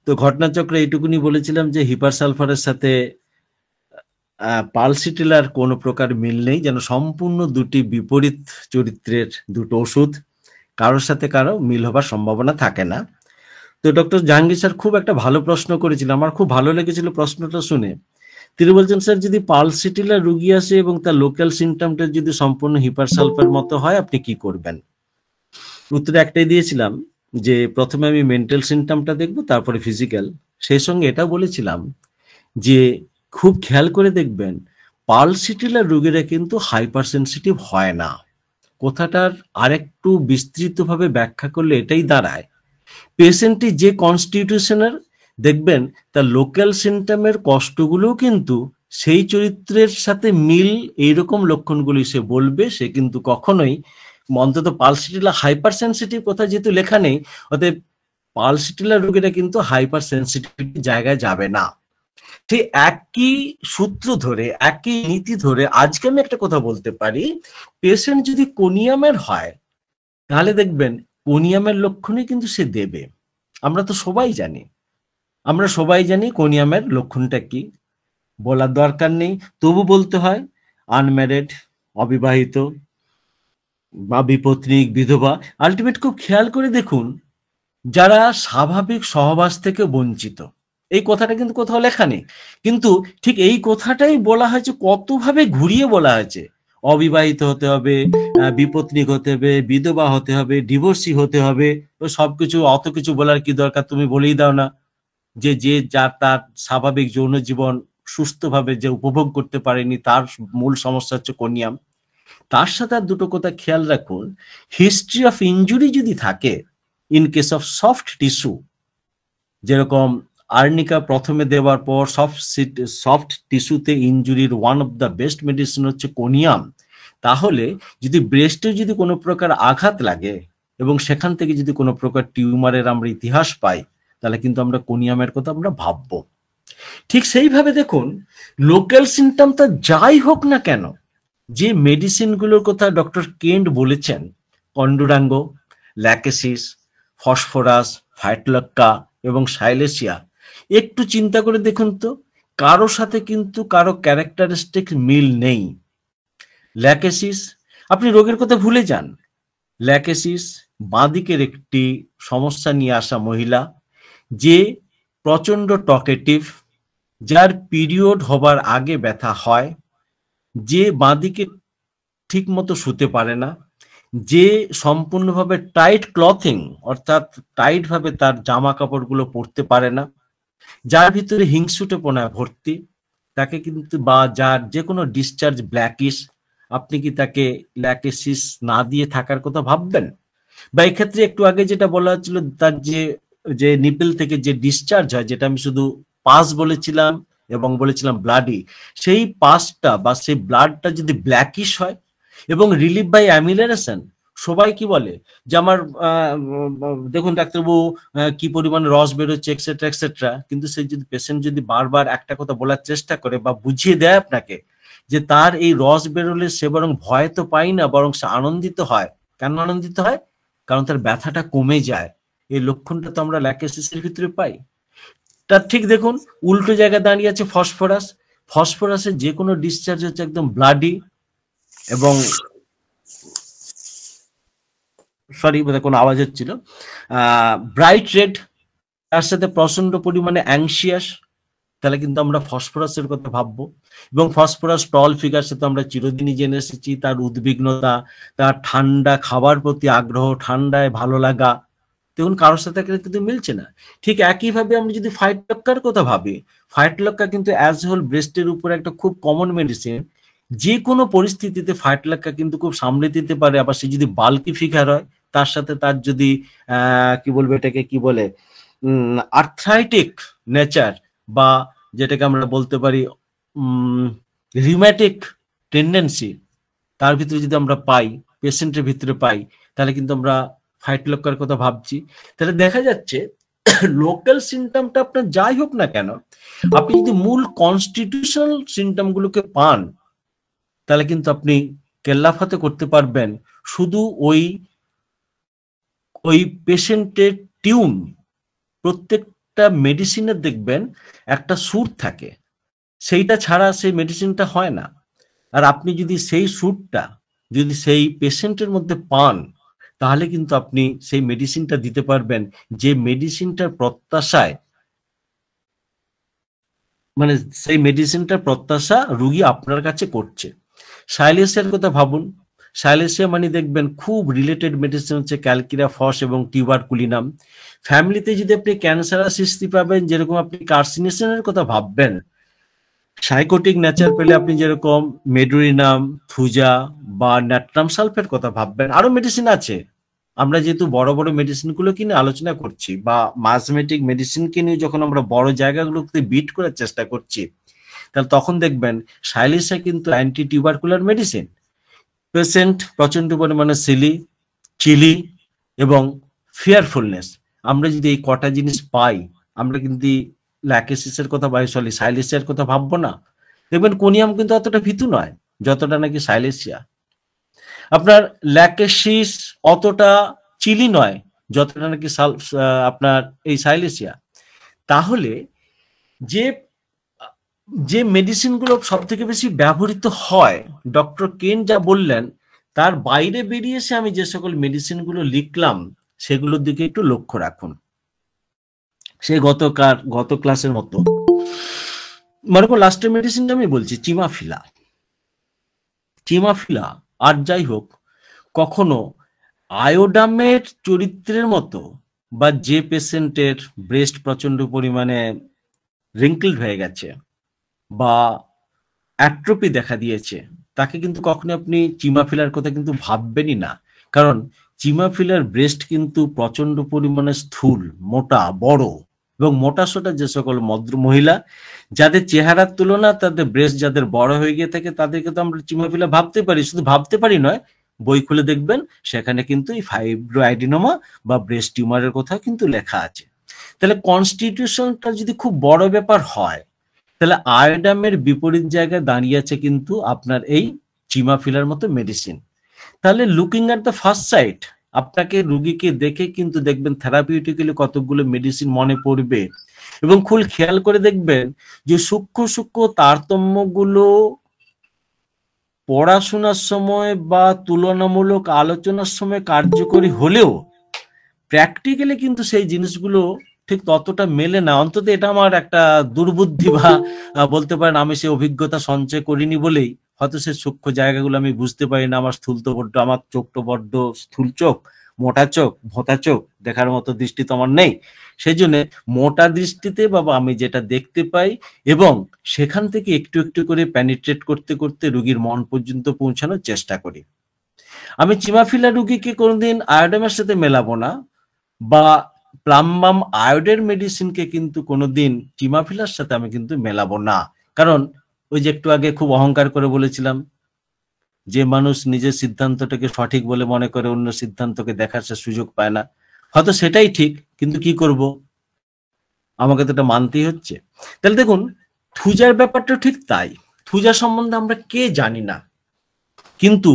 Speaker 2: তো ঘটনাচক্রে এইটুকুনি বলেছিলাম যে হিপার সালফারের সাথে পালসিটিলার কোনো প্রকার মিল নেই, যেন সম্পূর্ণ দুটি বিপরীত চরিত্রের দুটো ওষুধ, কারোর সাথে কারো মিল হবার সম্ভাবনা থাকে না। তো ডক্টর জাহাঙ্গীর স্যার খুব একটা ভালো প্রশ্ন করেছিল, আমার খুব ভালো লেগেছিল প্রশ্নটা শুনে। তিনি বলছেন, স্যার যদি পালসিটিলার রুগী আসে এবং তার লোকাল সিমটমটা যদি সম্পূর্ণ হিপার সালফার মতো হয় আপনি কি করবেন? উত্তরে একটাই দিয়েছিলাম যে প্রথমে আমি মেন্টাল সিমটমটা দেখব, তারপরে ফিজিক্যাল। সেই সঙ্গে এটা বলেছিলাম যে খুব খেয়াল করে দেখবেন পালসিটিলার রোগীরা কিন্তু হাইপার সেন্সিটিভ হয় না। কথাটার আরেকটু বিস্তৃতভাবে ব্যাখ্যা করলে এটাই দাঁড়ায়, পেশেন্টটি যে কনস্টিটিউশনের দেখবেন তার লোকাল সিমটমের কষ্টগুলোও কিন্তু সেই চরিত্রের সাথে মিল, এইরকম লক্ষণগুলি সে বলবে, সে কিন্তু কখনোই অন্তত পালসিটিলা হাইপার সেন্সিটিভ কথা যেহেতু লেখা নেই, অতএব পালসিটিলা রোগীরা কিন্তু হাইপার সেন্সিটিভিটি জায়গায় যাবে না। ঠিক একই সূত্র ধরে, একই নীতি ধরে আজকে আমি একটা কথা বলতে পারি, পেশেন্ট যদি কোনিয়ামের হয় তাহলে দেখবেন কোনিয়ামের লক্ষণই কিন্তু সে দেবে। আমরা তো সবাই জানি, আমরা সবাই জানি কোনিয়ামের লক্ষণটা কি, বলার দরকার নেই, তবু বলতে হয়। আনম্যারিড, অবিবাহিত বা বিপত্নিক, বিধবা, আলটিমেট খুব খেয়াল করে দেখুন যারা স্বাভাবিক সহবাস থেকে বঞ্চিত, এই কথাটা কিন্তু কোথাও লেখা নেই, কিন্তু ঠিক এই কথাটাই বলা হয়েছে, কতভাবে ঘুরিয়ে বলা হয়েছে। অবিবাহিত হতে হবে, বিপত্নিক হতে হবে, বিধবা হতে হবে, ডিভোর্সি হতে হবে। তো সবকিছু অত কিছু বলার কি দরকার, তুমি বলেই দাও না যে যে যার তার স্বাভাবিক যৌন জীবন সুস্থভাবে যে উপভোগ করতে পারেনি তার মূল সমস্যা হচ্ছে কোনিয়াম। তার সাথে আর দুটো কথা খেয়াল রাখুন, হিস্ট্রি অফ ইনজুরি যদি থাকে in case of soft tissue, যেরকম আর্নিকা প্রথমে দেওয়ার পর সফট টিস্যুতে ইনজুরির one of the best medicine হচ্ছে কোনিয়াম, তাহলে যদি ব্রেস্টে যদি কোনো প্রকার আঘাত লাগে এবং সেখান থেকে যদি কোনো প্রকার টিউমারের আমরা ইতিহাস পাই, তাহলে কিন্তু আমরা কোনিয়ামের কথা আমরা ভাববো। ঠিক সেইভাবে দেখুন, লোকাল সিমটমটা যাই হোক না কেন, যে মেডিসিনগুলোর কথা ডক্টর কেন্ট বলেছেন, কন্ডুরাঙ্গ, ল্যাকেসিস, ফসফরাস, ফাইটলক্কা এবং সাইলেসিয়া, একটু চিন্তা করে দেখুন তো, কারো সাথে কিন্তু কারো ক্যারেক্টারিস্টিক মিল নেই। ল্যাকেসিস, আপনি রোগের কথা ভুলে যান। ল্যাকেসিস বাঁদিকের একটি সমস্যা নিয়ে আসা মহিলা, যে প্রচন্ড টকেটিভ, যার পিরিয়ড হবার আগে ব্যথা হয়, যে বাঁদিকে ঠিক মতো শুতে পারে না, যে সম্পূর্ণভাবে টাইট ক্লথিং অর্থাৎ টাইট ভাবে তার জামা কাপড়গুলো পরতে পারে না, যার ভিতরে হিংসুটেপনায় ভর্তি, তাকে কিন্তু, বা যার যে কোনো ডিসচার্জ ব্ল্যাকিশ, আপনি কি তাকে ল্যাকেসিস না দিয়ে থাকার কথা ভাববেন? বা এক্ষেত্রে একটু আগে যেটা বলা হচ্ছিল, তার যে যে নিপেল থেকে যে ডিসচার্জ হয়, যেটা আমি শুধু পাস বলেছিলাম এবং বলেছিলাম ব্লাডি, সেই পাসটা বা সেই ব্লাডটা যদি ব্ল্যাকিশ হয় এবং রিলিভ বাই অ্যামিলারেশন, সবাই কি বলে যে আমার দেখুন ডাক্তারবাবু কি পরিমাণে রস বেরোচ্ছে এক্সেট্রা এক্সেট্রা, কিন্তু সেই যদি পেশেন্ট যদি বারবার একটা কথা বলার চেষ্টা করে বা বুঝিয়ে দেয় আপনাকে যে তার এই রস বেরোলে সে বরং ভয় তো পাই না, বরং সে আনন্দিত হয়। কেন আনন্দিত হয়? কারণ তার ব্যথাটা কমে যায়। এই লক্ষণটা তো আমরা ল্যাকেসিসের ভিতরে পাই। তার ঠিক দেখুন উল্টো জায়গায় দাঁড়িয়ে আছে ফসফরাস। ফসফরাসের যে কোনো ডিসচার্জ হচ্ছে একদম ব্লাডি এবং সরি কোনো আওয়াজ হচ্ছিল, ব্রাইট রেড, তার সাথে প্রচন্ড পরিমাণে অ্যাংশিয়াস, তাহলে কিন্তু আমরা ফসফরাসের কথা ভাববো। এবং ফসফরাস টল ফিগার সাথে আমরা চিরদিনই জেনে এসেছি তার উদ্বিগ্নতা, তার ঠান্ডা খাবার প্রতি আগ্রহ, ঠান্ডায় ভালো লাগা, দেখুন কারোর সাথে কিন্তু মিলছে না। ঠিক একইভাবে আমরা যদি ফাইটলক্কার কথা ভাবি, ফাইটলক্কা কিন্তু অ্যাজ হোল ব্রেস্টের উপর একটা খুব কমন মেডিসিন, যে কোনো পরিস্থিতিতে ফাইটলক্কা কিন্তু খুব সামলে দিতে পারে। আবার সে যদি বাল্কি ফিগার হয়, তার সাথে তার যদি কি বলবো এটাকে কি বলে আর্থ্রাইটিক নেচার, বা যেটাকে আমরা বলতে পারি রিউম্যাটিক টেন্ডেন্সি, তার ভিতরে যদি আমরা পাই, পেশেন্টের ভিতরে পাই, তাহলে কিন্তু আমরা ফাইটলক্কার কথা ভাবছি। তাহলে দেখা যাচ্ছে লোকাল সিমটমটা আপনার যাই হোক না কেন, আপনি যদি মূল কনস্টিটিউশনাল সিমটম গুলোকে পান, তাহলে কিন্তু আপনি কেল্লাফাতে করতে পারবেন শুধু ওই পেশেন্টের টিউন। প্রত্যেকটা মেডিসিনের দেখবেন একটা সুর থাকে, সেইটা ছাড়া সেই মেডিসিনটা হয় না। আর আপনি যদি সেই সুরটা যদি সেই পেশেন্টের মধ্যে পান, তাহলে কিন্তু আপনি সেই মেডিসিনটা দিতে পারবেন, যে মেডিসিনটার প্রত্যাশায়, মানে সেই মেডিসিনটার প্রত্যাশা রুগী আপনার কাছে করছে। সাইলেসিয়ার কথা ভাবুন। সাইলেসিয়া মানে দেখবেন খুব রিলেটেড মেডিসিন হচ্ছে ক্যালকিরা ফস এবং টিউবারকুলিনাম। ফ্যামিলিতে যদি আপনি ক্যান্সারাস হিস্ট্রি পাবেন, যেরকম আপনি কার্সিনেশনের কথা ভাববেন, সাইকোটিক নেচার পেলে আপনি যেরকম মেডুরিনাম, থুজা বা ন্যাট্রাম সালফেট কথা ভাববেন। আরো মেডিসিন আছে, আমরা যেহেতু বড় বড় মেডিসিনগুলোকে নিয়ে আলোচনা করছি বা মাসমেটিক মেডিসিনকে নিয়ে যখন আমরা বড় জায়গাগুলোতে বিট করার চেষ্টা করছি, তাহলে তখন দেখবেন সাইলেসিয়া কিন্তু অ্যান্টি টিউবারকুলার মেডিসিন। পেশেন্ট প্রচন্ড পরিমাণে সিলি, চিলি এবং ফিয়ারফুলনেস, আমরা যদি এই কটা জিনিস পাই, আমরা কিন্তু ল্যাকেসিসের কথা বা সরি সাইলেসিয়ার কথা ভাববো না। দেখবেন কোনিয়াম কিন্তু অতটা ভীতু নয় যতটা নাকি সাইলেসিয়া। আপনার ল্যাকেসিস অতটা চিলি নয় যতটা নাকি আপনার এই সাইলেসিয়া। তাহলে যে যে মেডিসিনগুলো সব থেকে বেশি ব্যবহৃত হয়, ডক্টর কেন যা বললেন তার বাইরে বেরিয়ে এসে আমি যে সকল মেডিসিনগুলো লিখলাম সেগুলোর দিকে একটু লক্ষ্য রাখুন। সে গত ক্লাসের মতো মনে করুন লাস্টের মেডিসিনটা আমি বলছি চিমাফিলা আর যাই হোক, কখনো আয়োডামের চরিত্রের মতো বা যে পেশেন্টের ব্রেস্ট প্রচন্ড পরিমাণে রিঙ্কেলড হয়ে গেছে বা অ্যাট্রোপি দেখা দিয়েছে, তাকে কিন্তু কখনো আপনি চিমাফিলার কথা কিন্তু ভাববেনই না। কারণ চিমাফিলার ব্রেস্ট কিন্তু প্রচন্ড পরিমাণে স্থূল, মোটা, বড় এবং মোটা সোটা যে সকল মহিলা যাদের চেহারার তুলনা তাদের ব্রেস্ট যাদের বড় হয়ে গিয়ে থাকে তাদেরকে তো আমরা চিমাফিলা ভাবতে পারি, শুধু ভাবতে পারি নয়, বই খুলে দেখবেন সেখানে কিন্তু এই ফাইব্রোঅ্যাডিনোমা বা ব্রেস্ট টিউমারের কথা কিন্তু লেখা আছে। তাহলে কনস্টিটিউশনটা যদি খুব বড় ব্যাপার হয়, তাহলে আয়োডামের বিপরীত জায়গায় দাঁড়িয়ে আছে কিন্তু আপনার এই চিমাফিলার মতো মেডিসিন। তাহলে looking at the first sight আপনাকে রুগীকে দেখে কিন্তু দেখবেন থেরাপিউটিক্যালি কতগুলো মেডিসিন মনে পড়বে এবং খুব খেয়াল করে দেখবেন যে সূক্ষ্ম সূক্ষ্ম তারতম্যগুলো পড়াশোনার সময় বা তুলনামূলক আলোচনার সময় কার্যকরী হলেও প্র্যাকটিক্যালি কিন্তু সেই জিনিসগুলো ঠিক ততটা মেলে না। অন্তত এটা আমার একটা দুর্বুদ্ধি বা বলতে পারেন আমি সে অভিজ্ঞতা সঞ্চয় করিনি বলেই হয়তো সে সূক্ষ্ম জায়গাগুলো আমি বুঝতে পারি না। আমার আমার চোখটা বড্ড স্থূল চোখ, মোটা চোখ, ভোঁতা চোখ, দেখার মতো দৃষ্টি তো আমার নেই। সেই জন্য মোটা দৃষ্টিতে বাবা আমি যেটা দেখতে পাই এবং সেখান থেকে একটু একটু করে প্যানিট্রেট করতে করতে রুগীর মন পর্যন্ত পৌঁছানোর চেষ্টা করি। আমি চিমাফিলা রুগীকে কোনোদিন আয়োডামের সাথে মেলাবো না বা প্লাম্বাম আয়োডের মেডিসিনকে কিন্তু কোনোদিন চিমাফিলার সাথে আমি কিন্তু মেলাবো না। কারণ ওই যে একটু আগে খুব অহংকার করে বলেছিলাম, যে মানুষ নিজের সিদ্ধান্তটাকে সঠিক বলে মনে করে অন্য সিদ্ধান্তকে দেখার সে সুযোগ পায় না। হয়তো সেটাই ঠিক, কিন্তু কি করব, আমাকে তো এটা মানতেই হচ্ছে। তাহলে দেখুন থুজার ব্যাপারটা ঠিক তাই। থুজা সম্বন্ধে আমরা কে জানি না, কিন্তু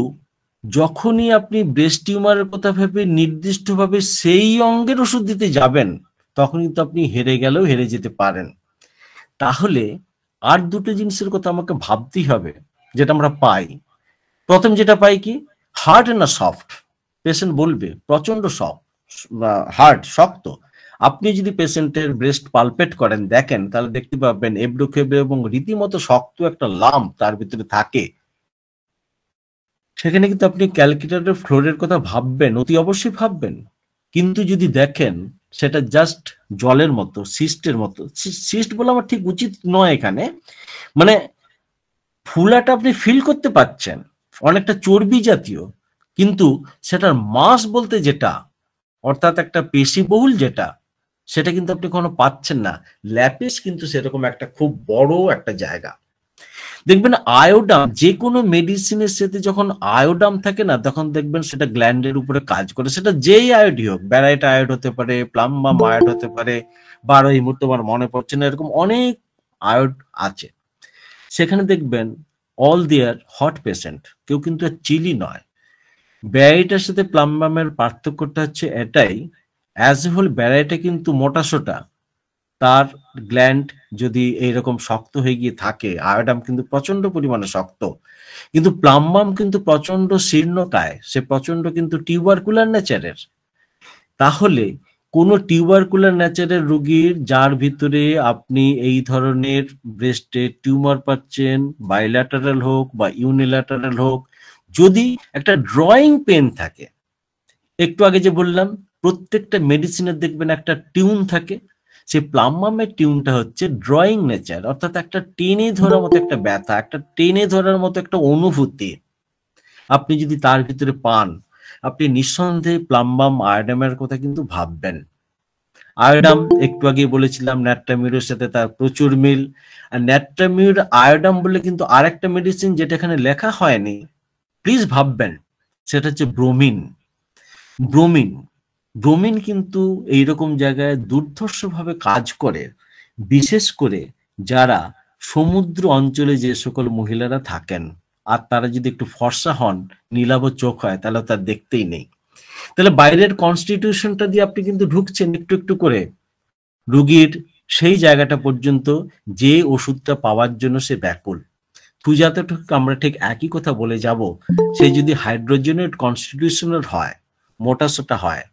Speaker 2: যখনই আপনি ব্রেস্ট টিউমারের কথা ভেবে নির্দিষ্টভাবে সেই অঙ্গের ওষুধ দিতে যাবেন তখন কিন্তু আপনি হেরে গেলেও হেরে যেতে পারেন। তাহলে আর দুটো জিনিসের কথা আমাকে ভাবতেই হবে যেটা আমরা পাই। প্রথম যেটা পাই কি, হার্ড না সফট। পেশেন্ট বলবে প্রচন্ড হার্ড, শক্ত। আপনি যদি পেশেন্টের ব্রেস্ট পালপেট করেন দেখেন তাহলে দেখতে পাবেন এবড়ো খেবড়ো এবং রীতিমতো শক্ত একটা লাম্প তার ভিতরে থাকে। সেখানে কিন্তু আপনি ক্যালকুলেটর ফ্লোরের কথা ভাববেন, অতি অবশ্যই ভাববেন, কিন্তু যদি দেখেন সেটা জাস্ট জলের মতো, সিস্টের মতো। সিস্ট বলে আমার ঠিক উচিত নয় এখানে, মানে ফুলাটা আপনি ফিল করতে পাচ্ছেন অনেকটা চর্বি জাতীয়, কিন্তু সেটার মাস বলতে যেটা অর্থাৎ একটা পেশিবহুল যেটা, সেটা কিন্তু আপনি কোনো পাচ্ছেন না। ল্যাপিস কিন্তু সেরকম একটা খুব বড় একটা জায়গা। দেখবেন আয়োডাম যে কোনো মেডিসিনের সাথে যখন আয়োডাম থাকে না তখন দেখবেন সেটা গ্ল্যান্ডের উপরে কাজ করে, সেটা যেই আয়োডই হোক, ব্যারাইট আয়োড হতে পারে, প্লাম্বাম আয়োড হতে পারে, বা আরো এই মুহূর্তে আমার মনে পড়ছে না, এরকম অনেক আয়োড আছে। সেখানে দেখবেন অল দেয়ার হট পেশেন্ট, কেউ কিন্তু চিলি নয়। ব্যারাইটার সাথে প্লাম্বামের পার্থক্যটা হচ্ছে এটাই, অ্যাজ এ হোল ব্যারাইটা কিন্তু মোটাসোটা, তার গ্ল্যান্ড যদি এইরকম শক্ত হয়ে গিয়ে থাকে, আয়োডাম কিন্তু প্রচন্ড পরিমাণে শক্ত, কিন্তু প্লাম্বাম কিন্তু প্রচন্ড শীর্ণকায়, সে প্রচন্ড কিন্তু টিউবারকুলার নেচারের। তাহলে কোনো টিউবারকুলার নেচারের রোগীর যার ভিতরে আপনি এই ধরনের ব্রেস্টে টিউমার পাচ্ছেন, বাইল্যাটারাল হোক বা ইউনিল্যাটারাল হোক, যদি একটা ড্রয়িং পেন থাকে, একটু আগে যে বললাম প্রত্যেকটা মেডিসিনের দেখবেন একটা টিউন থাকে, সেই প্লাম্বামের টিউনটা হচ্ছে ড্রয়িং নেচার, অর্থাৎ একটা টেনে ধরার মতো একটা ব্যথা, একটা টেনে ধরার মতো একটা অনুভূতি আপনি যদি তার ভিতরে পান, আপনি নিঃসন্দেহে প্লাম্বাম আয়োডামের কথা কিন্তু ভাববেন। আয়োডাম একটু আগে বলেছিলাম ন্যাট্রামিউরের সাথে তার প্রচুর মিল। আর ন্যাট্রামিউর আয়োডাম বলে কিন্তু আরেকটা মেডিসিন যেটা এখানে লেখা হয়নি, প্লিজ ভাববেন, সেটা হচ্ছে ব্রোমিন। ব্রোমিন ব্রোমিন কিন্তু এইরকম জায়গায় দুর্ধর্ষভাবে কাজ করে, বিশেষ করে যারা সমুদ্র অঞ্চলে যে সকল মহিলারা থাকেন, আর তারা যদি একটু ফর্সা হন, নীলাভ চোখ হয়, তাহলে তার দেখতেই নেই। তাহলে বাইরের কনস্টিটিউশনটা দিয়ে আপনি কিন্তু ঢুকছেন একটু একটু করে রুগীর সেই জায়গাটা পর্যন্ত, যে ওষুধটা পাওয়ার জন্য সে ব্যাকুল। পূজাতে আমরা ঠিক একই কথা বলে যাব, সে যদি হাইড্রোজেনেট কনস্টিটিউশনের হয়, মোটাসোটা হয়,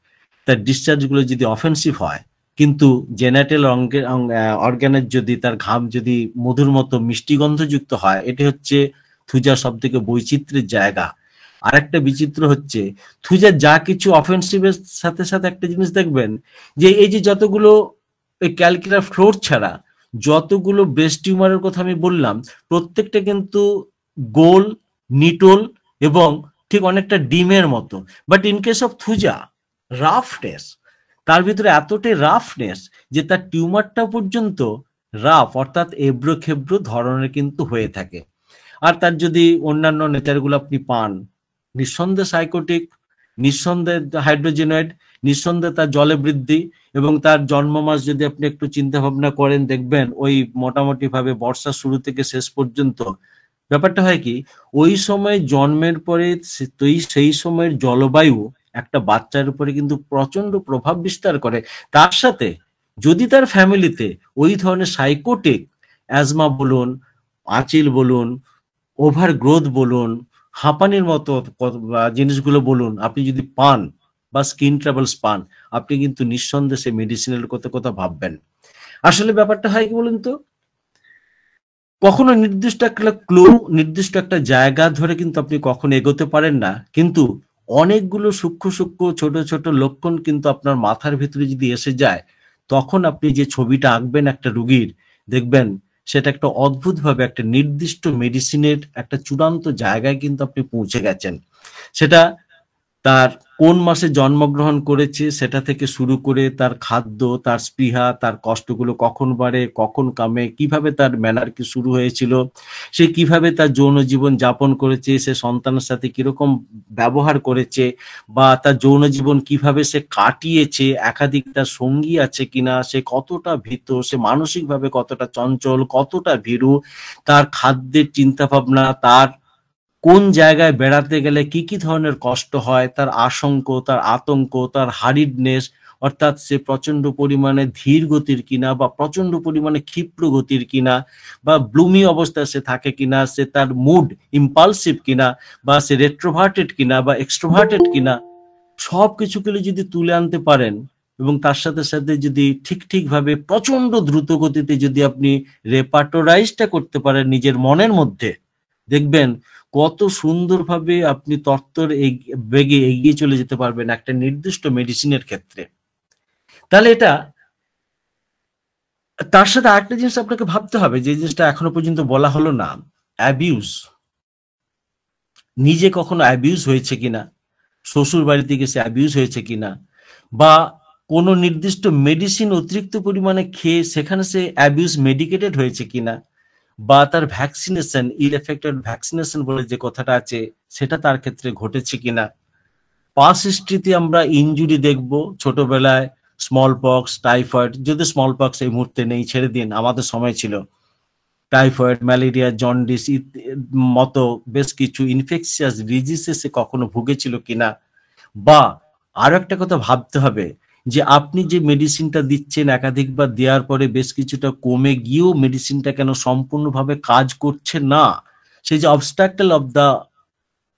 Speaker 2: তার ডিসচার্জগুলো যদি অফেন্সিভ হয়, কিন্তু জেনারেল অর্গানের যদি তার ঘাম যদি মধুর মতো মিষ্টিগন্ধযুক্ত হয়, এটি হচ্ছে থুজা সব থেকে বৈচিত্র্যের জায়গা। আর একটা বিচিত্র হচ্ছে থুজা যা কিছু অফেন্সিভের সাথে সাথে একটা জিনিস দেখবেন, যে এই যে যতগুলো এই ক্যালকুলার ফ্লোর ছাড়া যতগুলো ব্রেস্ট টিউমারের কথা আমি বললাম, প্রত্যেকটা কিন্তু গোল, নিটোল এবং ঠিক অনেকটা ডিমের মতো। But in case of Thuja, roughness, তার ভিতরে এতটাই রাফনেস যে তার টিউমারটা পর্যন্ত রাফ, অর্থাৎ এবড়ো খেবড়ো ধরনের কিন্তু হয়ে থাকে। আর তার যদি অন্যান্য নেচারগুলো আপনি পান, নিঃসন্দেহে সাইকোটিক, নিঃসন্দেহে হাইড্রোজেনয়েড, নিঃসন্দেহে তার জলে বৃদ্ধি, এবং তার জন্ম মাস যদি আপনি একটু চিন্তা ভাবনা করেন, দেখবেন ওই মোটামুটি ভাবে বর্ষার শুরু থেকে শেষ পর্যন্ত ব্যাপারটা হয় কি, ওই সময় জন্মের পরে সেই সময়ের জলবায়ু একটা বাচ্চার উপরে কিন্তু প্রচন্ড প্রভাব বিস্তার করে। তার সাথে যদি তার ফ্যামিলিতে ওই ধরনের সাইকোটিক, অ্যাজমা বলুন, আঁচিল বলুন, ওভার গ্রোথ বলুন, হাঁপানির মতো জিনিসগুলো বলুন, আপনি যদি পান বা স্কিন ট্রাভেলস পান, আপনি কিন্তু নিঃসন্দেহে মেডিসিনের কথা ভাববেন। আসলে ব্যাপারটা হয় কি বলুন তো, কখনো নির্দিষ্ট একটা ক্লু, নির্দিষ্ট একটা জায়গা ধরে কিন্তু আপনি কখনো এগোতে পারেন না, কিন্তু অনেকগুলো সূক্ষ্ম সূক্ষ্ম ছোট ছোট লক্ষণ কিন্তু আপনার মাথার ভিতরে যদি এসে যায়, তখন আপনি যে ছবিটা আঁকবেন একটা রুগীর, দেখবেন সেটা একটা অদ্ভুতভাবে একটা নির্দিষ্ট মেডিসিনের একটা চূড়ান্ত জায়গায় কিন্তু আপনি পৌঁছে গেছেন। সেটা তার কোন মাসে জন্মগ্রহণ করেছে সেটা থেকে শুরু করে তার খাদ্য, তার স্পৃহা, তার কষ্টগুলো কখন বাড়ে, কখন কামে, কিভাবে তার ম্যানার কি শুরু হয়েছিল, সে কিভাবে তার যৌন জীবন যাপন করেছে, সে সন্তানের সাথে কিরকম ব্যবহার করেছে, বা তার যৌন জীবন কিভাবে সে কাটিয়েছে, একাধিক তার সঙ্গী আছে কিনা, সে কতটা ভীত, সে মানসিকভাবে কতটা চঞ্চল, কতটা ভীরু, তার খাদ্যের চিন্তা ভাবনা, তার কোন জায়গায় বেড়াতে গেলে কি কি ধরনের কষ্ট হয়, তার আশঙ্ক, তার আতঙ্ক, তার হারিডনেস, অর্থাৎ সে প্রচন্ড পরিমাণে ধীর গতির কিনা বা প্রচন্ড পরিমাণে ক্ষিপ্র গতির কিনা, বা ব্লুমি অবস্থায় সে থাকে কিনা, সে তার মুড ইম্পালসিভ কিনা, বা সে রেট্রোভার্টেড কিনা বা এক্সট্রোভার্টেড কিনা, সব কিছুগুলো যদি তুলে আনতে পারেন, এবং তার সাথে সাথে যদি ঠিক ভাবে প্রচন্ড দ্রুত গতিতে যদি আপনি রেপার্টোরাইজটা করতে পারেন নিজের মনের মধ্যে, দেখবেন কত সুন্দরভাবে আপনি তত্ত্বর বেগে এগিয়ে চলে যেতে পারবেন একটা নির্দিষ্ট মেডিসিনের ক্ষেত্রে। তাহলে এটা, তার সাথে আরেকটা জিনিস আপনাকে ভাবতে হবে, যে জিনিসটা এখনো পর্যন্ত বলা হলো না, অ্যাবিউজ। নিজে কখনো অ্যাবিউজ হয়েছে কিনা, শ্বশুর বাড়িতে গিয়ে সে অ্যাবিউজ হয়েছে কিনা, বা কোনো নির্দিষ্ট মেডিসিন অতিরিক্ত পরিমাণে খেয়ে সেখানে সে অ্যাবিউজ মেডিকেটেড হয়েছে কিনা, বা তার ভ্যাকসিনেশন, ইল এফেক্টেড ভ্যাকসিনেশন বলে যে কথাটা আছে, সেটা তার ক্ষেত্রে ঘটেছে কিনা। পাস হিস্ট্রিতে আমরা ইনজুরি দেখব, ছোটবেলায় স্মল পক্স, টাইফয়েড, যদি স্মল পক্স এই মুহূর্তে নেই, ছেড়ে দিন, আমাদের সময় ছিল, টাইফয়েড, ম্যালেরিয়া, জন্ডিস মতো বেশ কিছু ইনফেকশিয়াস ডিজিজে সে কখনো ভুগেছিল কিনা। বা আরো একটা কথা ভাবতে হবে, যে আপনি যে মেডিসিনটা দিচ্ছেন একাধিকবার দেওয়ার পরে বেশ কিছুটা কমে গিয়েও মেডিসিনটা কেন সম্পূর্ণভাবে কাজ করছে না, সেই যে obstacle of the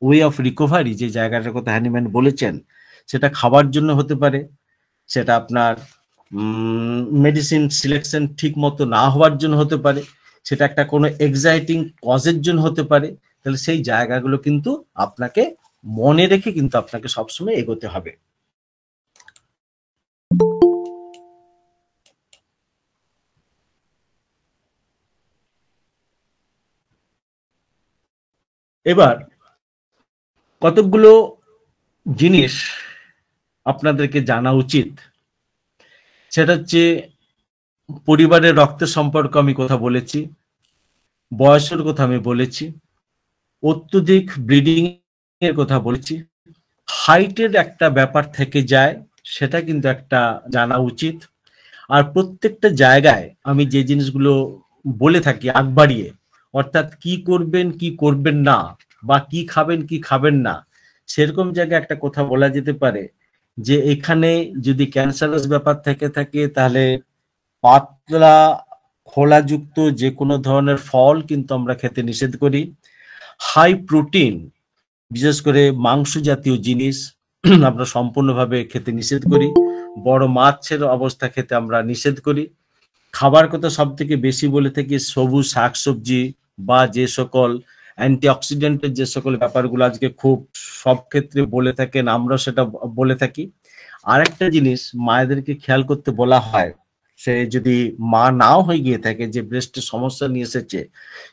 Speaker 2: way of recovery, যে জায়গাটার কথা হ্যানিম্যান বলেছেন, সেটা খাবার জন্য হতে পারে, সেটা আপনার মেডিসিন সিলেকশন ঠিক মতো না হওয়ার জন্য হতে পারে, সেটা একটা কোনো এক্সাইটিং কজের জন্য হতে পারে। তাহলে সেই জায়গাগুলো কিন্তু আপনাকে মনে রেখে কিন্তু আপনাকে সবসময় এগোতে হবে। এবার কতকগুলো জিনিস আপনাদেরকে জানা উচিত, সেটা হচ্ছে পরিবারের রক্তের সম্পর্ক আমি কথা বলেছি, বয়সের কথা আমি বলেছি, অত্যধিক ব্লিডিং এর কথা বলেছি, হাইটের একটা ব্যাপার থেকে যায়, সেটা কিন্তু একটা জানা উচিত। আর প্রত্যেকটা জায়গায় আমি যে জিনিসগুলো বলে থাকি আগ বাড়িয়ে, অর্থাৎ কি করবেন কি করবেন না, বা কি খাবেন কি খাবেন না, সেরকম জায়গায় একটা কথা বলা যেতে পারে যে এখানে যদি ক্যান্সারাস ব্যাপার থেকে থাকে তাহলে পাতলা খোলাযুক্ত যে কোনো ধরনের ফল কিন্তু আমরা খেতে নিষেধ করি। হাই প্রোটিন, বিশেষ করে মাংস জাতীয় জিনিস আমরা সম্পূর্ণভাবে খেতে নিষেধ করি। বড় মাছের অবস্থা খেতে আমরা নিষেধ করি। খাবার কথা সব থেকে বেশি বলে থাকি সবুজ শাকসবজি বা যে সকল অ্যান্টিঅক্সিডেন্টের যে সকল ব্যাপারগুলো আজকে খুব সব ক্ষেত্রে বলে থাকেন, আমরা সেটা বলে থাকি। আরেকটা জিনিস মায়েদেরকে খেয়াল করতে বলা হয়, সে যদি মা নাও হয়ে গিয়ে থাকে, যে ব্রেস্টের সমস্যা নিয়ে এসেছে,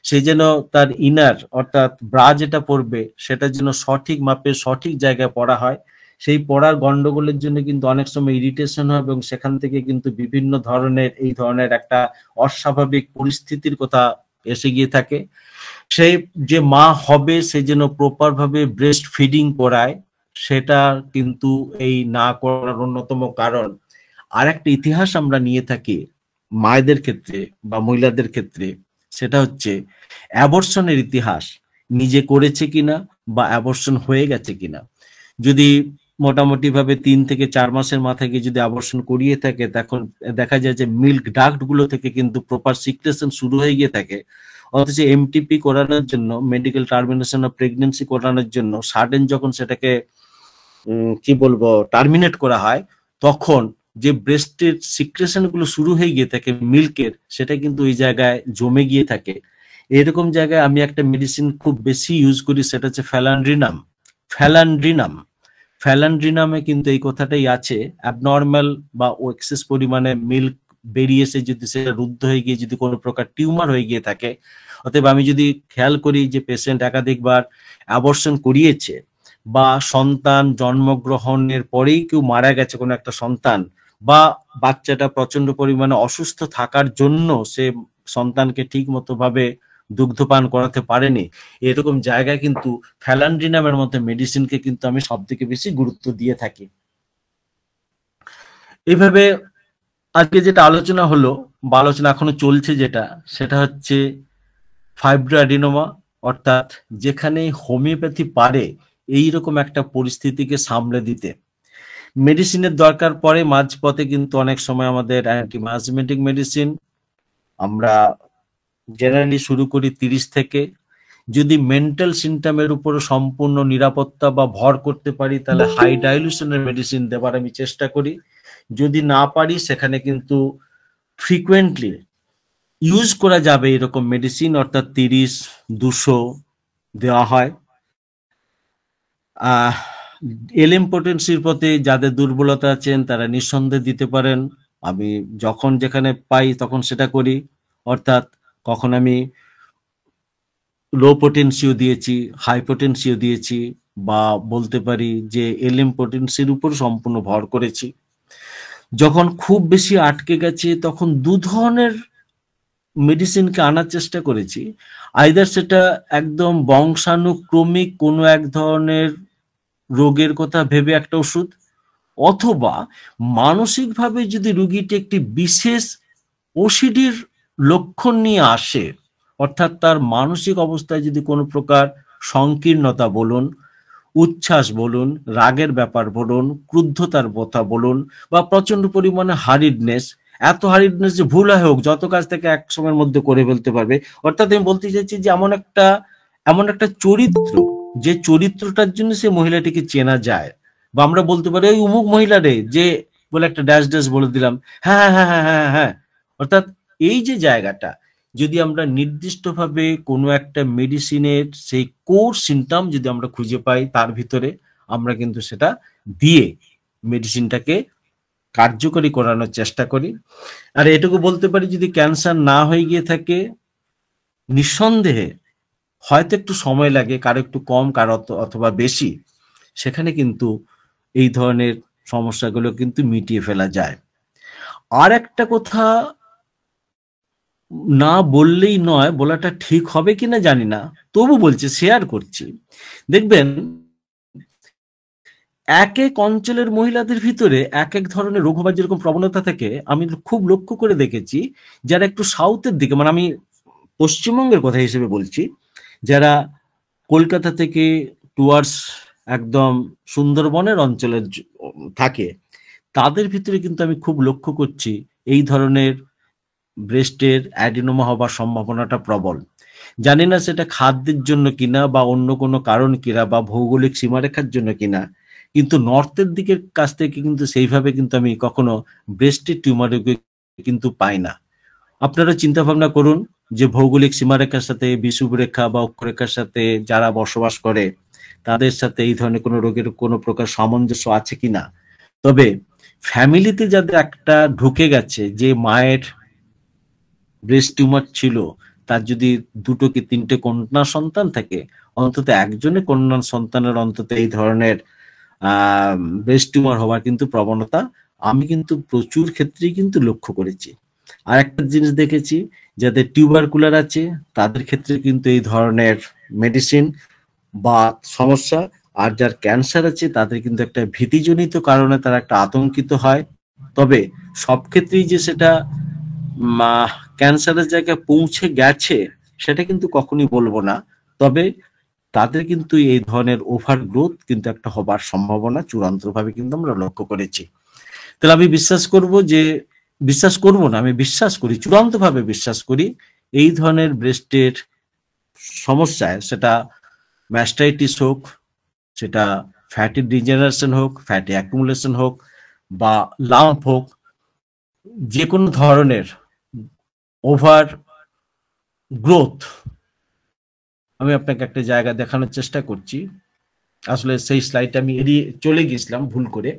Speaker 2: সে যেন তার ইনার অর্থাৎ ব্রা যেটা পরবে সেটা যেন সঠিক মাপে সঠিক জায়গায় পরা হয়। সেই পড়ার গন্ডগোলের জন্য কিন্তু অনেক সময় ইরিটেশন হয় এবং সেখান থেকে কিন্তু বিভিন্ন ধরনের এই ধরনের একটা অস্বাভাবিক পরিস্থিতির কথা এসে গিয়ে থাকে। সেই যে মা হবে সে যেন প্রপার ভাবে ব্রেস্ট ফিডিং করায়, সেটা কিন্তু এই না করার অন্যতম কারণ। আর একটা ইতিহাস আমরা নিয়ে থাকি মায়েদের ক্ষেত্রে বা মহিলাদের ক্ষেত্রে, সেটা হচ্ছে অ্যাবর্শনের ইতিহাস, নিজে করেছে কিনা বা অ্যাবর্শন হয়ে গেছে কিনা। যদি মোটামুটি ভাবে 3 থেকে 4 মাসের মাথায় গিয়ে যদি আবর্ষণ করিয়ে থাকে, তখন দেখা যায় যে মিল্ক ডাক্ট গুলো থেকে কিন্তু প্রপার সিক্রেশন শুরু হয়ে গিয়ে থাকে। অথচ এমটিপি করানোর জন্য, মেডিকেল টার্মিনেশন অফ প্রেগনেন্সি করানোর জন্য সাডেন যখন সেটাকে কি বলবো টার্মিনেট করা হয়, তখন যে ব্রেস্টের সিক্রেশন গুলো শুরু হয়ে গিয়ে থাকে মিল্কের, সেটা কিন্তু ওই জায়গায় জমে গিয়ে থাকে। এরকম জায়গায় আমি একটা মেডিসিন খুব বেশি ইউজ করি, সেটা হচ্ছে ফ্যালান্ড্রিনাম। ফ্যালান্ড্রিনাম ফ্যালান্ড্রিনামে কিন্তু এই কথাটাই আছে, অ্যাবনর্মাল বা এক্সেস পরিমাণে মিল্ক বেরিয়ে এসে যদি সেটা রুদ্ধ হয়ে গিয়ে যদি কোনো প্রকার টিউমার হয়ে গিয়ে থাকে, অতএব আমি যদি খেয়াল করি যে পেশেন্ট একাধিকবার অ্যাবর্শন করিয়েছে বা সন্তান জন্মগ্রহণের পরেই কেউ মারা গেছে কোনো একটা সন্তান, বা বাচ্চাটা প্রচন্ড পরিমাণে অসুস্থ থাকার জন্য সে সন্তানকে ঠিক মতো ভাবে দুগ্ধপান করাতে পারেনি, এরকম জায়গায় কিন্তু ফ্যালান্ড্রিনামের মতো মেডিসিনকে কিন্তু আমি সব থেকে বেশি গুরুত্ব দিয়ে থাকি। এইভাবে আজকে যেটা আলোচনা হলো বা আলোচনা এখনো চলছে যেটা, সেটা হচ্ছে ফাইব্রোঅ্যাডিনোমা, অর্থাৎ যেখানে হোমিওপ্যাথি পারে এইরকম একটা পরিস্থিতিকে সামলে দিতে। মেডিসিনের দরকার পড়ে মাঝপথে, কিন্তু অনেক সময় আমাদের অ্যান্টিমায়াজমেটিক মেডিসিন আমরা জেনারেলি শুরু করি 30 থেকে। যদি মেন্টাল সিমটমের উপর সম্পূর্ণ নিরাপত্তা বা ভর করতে পারি তাহলে হাই ডাইলুশনের মেডিসিন দেবার আমি চেষ্টা করি। যদি না পারি সেখানে কিন্তু ফ্রিকুয়েন্টলি ইউজ করা যাবে এরকম মেডিসিন, অর্থাৎ 30-200 দেওয়া হয়। এলএম পোটেন্সির প্রতি যাদের দুর্বলতা আছেন তারা নিঃসন্দেহে দিতে পারেন। আমি যখন যেখানে পাই তখন সেটা করি, অর্থাৎ কখন আমি লো পোটেন্সিও দিয়েছি, হাই পোটেন্সিও দিয়েছি, বা বলতে পারি যে এলএম পোটেন্সির উপর সম্পূর্ণ ভর করেছি। যখন খুব বেশি আটকে গেছে তখন দু ধরনের মেডিসিনকে আনার চেষ্টা করেছি। আইদার সেটা একদম বংশানুক্রমিক কোনো এক ধরনের রোগের কথা ভেবে একটা ওষুধ, অথবা মানসিকভাবে যদি রোগীটি একটি বিশেষ ওসিডির লক্ষণ নিয়ে আসে, অর্থাৎ তার মানসিক অবস্থায় যদি কোনো প্রকার সংকীর্ণতা বলুন, উচ্ছ্বাস বলুন, রাগের ব্যাপার বলুন, ক্রুদ্ধতার কথা বলুন, বা প্রচন্ড পরিমাণে হারিডনেস, এত হারিডনেস যে ভুল হোক যত কাজ থেকে এক সময়ের মধ্যে করে ফেলতে পারবে। অর্থাৎ আমি বলতে চাইছি যে এমন একটা চরিত্র, যে চরিত্রটার জন্য সে মহিলাটিকে চেনা যায়, বা আমরা বলতে পারি ওই উমুক মহিলা রে, যে বলে একটা ড্যাশ ড্যাশ বলে দিলাম, হ্যাঁ হ্যাঁ হ্যাঁ হ্যাঁ হ্যাঁ। অর্থাৎ এই যে জায়গাটা, যদি আমরা নির্দিষ্টভাবে কোনো একটা মেডিসিনের সেই কোর সিমটম যদি আমরা খুঁজে পাই তার ভিতরে, আমরা কিন্তু সেটা দিয়ে মেডিসিনটাকে কার্যকরী করানোর চেষ্টা করি। আর এটুকু বলতে পারি, যদি ক্যান্সার না হয়ে গিয়ে থাকে, নিঃসন্দেহে হয়তো একটু সময় লাগে, কারো একটু কম, কারো অথবা বেশি, সেখানে কিন্তু এই ধরনের সমস্যাগুলো কিন্তু মিটিয়ে ফেলা যায়। আর একটা কথা না বললেই নয়, বলাটা ঠিক হবে কিনা জানি না, তবু বলছি, শেয়ার করছি। দেখবেন এক এক অঞ্চলের মহিলাদের ভিতরে এক এক ধরনের রোগ হবার যেরকম প্রবণতা থাকে, আমি খুব লক্ষ্য করে দেখেছি যারা একটু সাউথের দিকে, মানে আমি পশ্চিমবঙ্গের কথা হিসেবে বলছি, যারা কলকাতা থেকে টুয়ার্ডস একদম সুন্দরবনের অঞ্চলের থাকে, তাদের ভিতরে কিন্তু আমি খুব লক্ষ্য করছি এই ধরনের ব্রেস্টের অ্যাডিনোমা হবার সম্ভাবনাটা প্রবল। জানি না সেটা খাদ্যের জন্য কিনা বা অন্য কোনো কারণ কিনা বা ভৌগোলিক সীমারেখার জন্য কিনা, কিন্তু নর্থের দিকের কাছ থেকে কিন্তু সেইভাবে কিন্তু আমি কখনো ব্রেস্টের টিউমার কিন্তু পাই না। আপনারা চিন্তা ভাবনা করুন যে ভৌগোলিক সীমারেখার সাথে বিষুবরেখা বা অক্ষরেখার সাথে যারা বসবাস করে তাদের সাথে এই ধরনের কোনো রোগের কোনো প্রকার সামঞ্জস্য আছে কিনা। তবে ফ্যামিলিতে যাদের একটা ঢুকে গেছে যে মায়ের ব্রেস্ট টিউমার ছিল, তার যদি দুটো কি তিনটে কন্যা সন্তান থাকে, অন্তত একজনের কন্যা সন্তানের অন্তত এই ধরনের ব্রেস্ট টিউমার হওয়ার কিন্তু প্রবণতা আমি কিন্তু প্রচুর ক্ষেত্রেই কিন্তু লক্ষ্য করেছি। আর একটা জিনিস দেখেছি, যাদের টিউবারকুলার আছে তাদের ক্ষেত্রে কিন্তু এই ধরনের মেডিসিন বা সমস্যা, আর যার ক্যান্সার আছে তাদের কিন্তু একটা ভীতিজনিত কারণে তারা একটা আতঙ্কিত হয়। তবে সব ক্ষেত্রেই যে সেটা ক্যান্সারের জায়গায় পৌঁছে গেছে সেটা কিন্তু কখনই বলবো না। তবে তাদের কিন্তু এই ধরনের ওভার গ্রোথ কিন্তু একটা হবার সম্ভাবনা চূড়ান্তভাবে কিন্তু আমরা লক্ষ্য করেছি। তাহলে আমি বিশ্বাস করব যে, বিশ্বাস করব না, আমি বিশ্বাস করি, চূড়ান্তভাবে বিশ্বাস করি এই ধরনের ব্রেস্টের সমস্যায়, সেটা ম্যাস্টাইটিস হোক, সেটা ফ্যাটি ডিজেনারেশন হোক, ফ্যাটি অ্যাকুমুলেশন হোক, বা লাম্প হোক, যে কোনো ধরনের ওভার গ্রোথ, আমি আপনাকে একটা জায়গা দেখানোর চেষ্টা করছি। আসলে সেই স্লাইডটা আমি এড়িয়ে চলে গেছিলাম ভুল করে।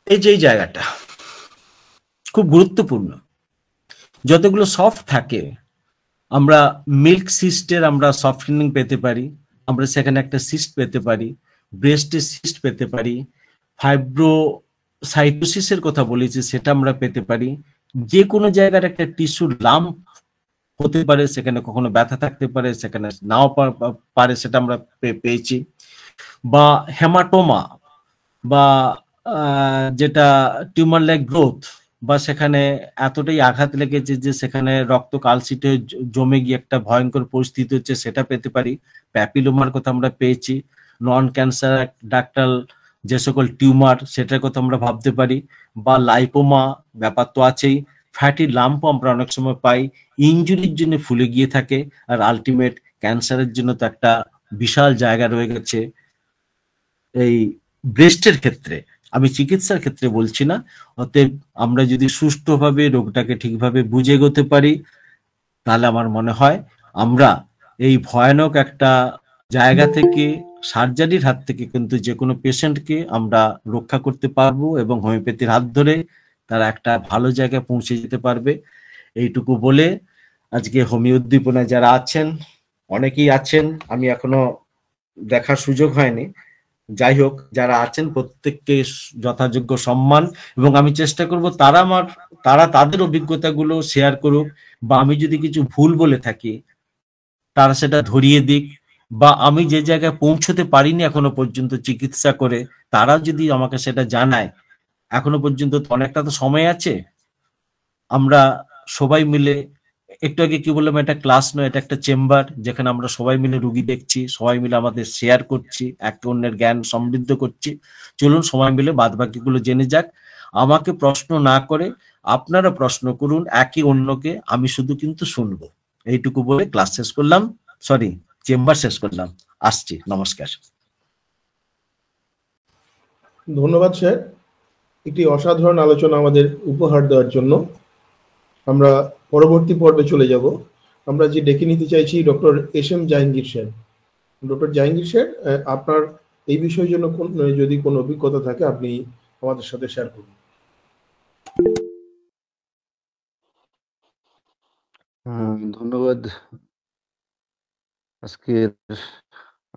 Speaker 2: এই যে এই জায়গাটা খুব গুরুত্বপূর্ণ। যতগুলো সফট থাকে, আমরা মিল্ক সিস্টের আমরা সফটেনিং পেতে পারি, আমরা সেখানে একটা সিস্ট পেতে পারি, ব্রেস্টের সিস্ট পেতে পারি, ফাইব্রোসাইটোসিসের কথা বলেছি সেটা আমরা পেতে পারি, যে কোনো জায়গার একটা টিস্যু লাম্প হতে পারে, সেখানে কখনো ব্যথা থাকতে পারে, সেখানে নাও পারে, সেটা আমরা পেয়েছি। বা হেমাটোমা, বা যেটা টিউমার লাইক গ্রোথ, বা সেখানে এতটাই আঘাত লেগেছে যে সেখানে রক্ত কালসিটে জমে গিয়ে একটা ভয়ঙ্কর পরিস্থিতি হচ্ছে, সেটা পেতে পারি। প্যাপিলোমার কথা আমরা পেয়েছি। নন ক্যান্সার ডাক্টাল যে সকল টিউমার, সেটার কথা আমরা ভাবতে পারি। বা লাইপোমা ব্যাপার তো আছেই। ফ্যাটি লাম্পও আমরা অনেক সময় পাই, ইনজুরির জন্য ফুলে গিয়ে থাকে। আর আলটিমেট ক্যান্সারের জন্য তো একটা বিশাল জায়গা রয়ে গেছে এই ব্রেস্টের ক্ষেত্রে, আমি চিকিৎসার ক্ষেত্রে বলছি না। অতএব আমরা যদি সুষ্ঠুভাবে রোগটাকে ঠিকভাবে বুঝে এগোতে পারি, তাহলে আমার মনে হয় আমরা এই ভয়ানক একটা জায়গা থেকে, সার্জারির হাত থেকে কিন্তু যে কোনো পেশেন্টকে আমরা রক্ষা করতে পারবো, এবং হোমিওপ্যাথির হাত ধরে তারা একটা ভালো জায়গায় পৌঁছে যেতে পারবে। এইটুকু বলে আজকে হোমিও উদ্দীপনায় যারা আছেন, অনেকেই আছেন, আমি এখনো দেখার সুযোগ হয়নি, যাই হোক যারা আছেন প্রত্যেককে যথাযোগ্য সম্মান, এবং আমি চেষ্টা করব তারা তাদের অভিজ্ঞতাগুলো শেয়ার করুক, বা আমি যদি কিছু ভুল বলে থাকি তারা সেটা ধরিয়ে দিক, বা আমি যে জায়গায় পৌঁছতে পারিনি এখনো পর্যন্ত চিকিৎসা করে, তারাও যদি আমাকে সেটা জানায়। এখনো পর্যন্ত তো অনেকটা তো সময় আছে, আমরা সবাই মিলে, একটু আগে কি বললাম, এটা ক্লাস নয়, এটা একটা চেম্বার, যেখানে আমরা সবাই মিলে রুগী দেখছি, সবাই মিলে আমাদের শেয়ার করছি, একে অন্যের জ্ঞান সমৃদ্ধ করছি। চলুন সবাই মিলে বাদ বাকিগুলো জেনে যাক। আমাকে প্রশ্ন না করে আপনারা প্রশ্ন করুন একে অন্যকে, আমি শুধু কিন্তু শুনবো। এইটুকু বলে ক্লাস শেষ করলাম, সরি, চেম্বার শেষ করলাম। আসছি, নমস্কার।
Speaker 4: ধন্যবাদ স্যার, একটি অসাধারণ আলোচনা আমাদের উপহার দেওয়ার জন্য। আমরা পরবর্তী পর্বে চলে যাব। আমরা যে ডেকে নিতে চাইছি doctor SM. Jahangir sir. Doctor Jahangir sir, আপনার এই বিষয়ের জন্য যদি কোনো অভিজ্ঞতা থাকে আপনি আমাদের সাথে শেয়ার করুন।
Speaker 5: ধন্যবাদ আজকের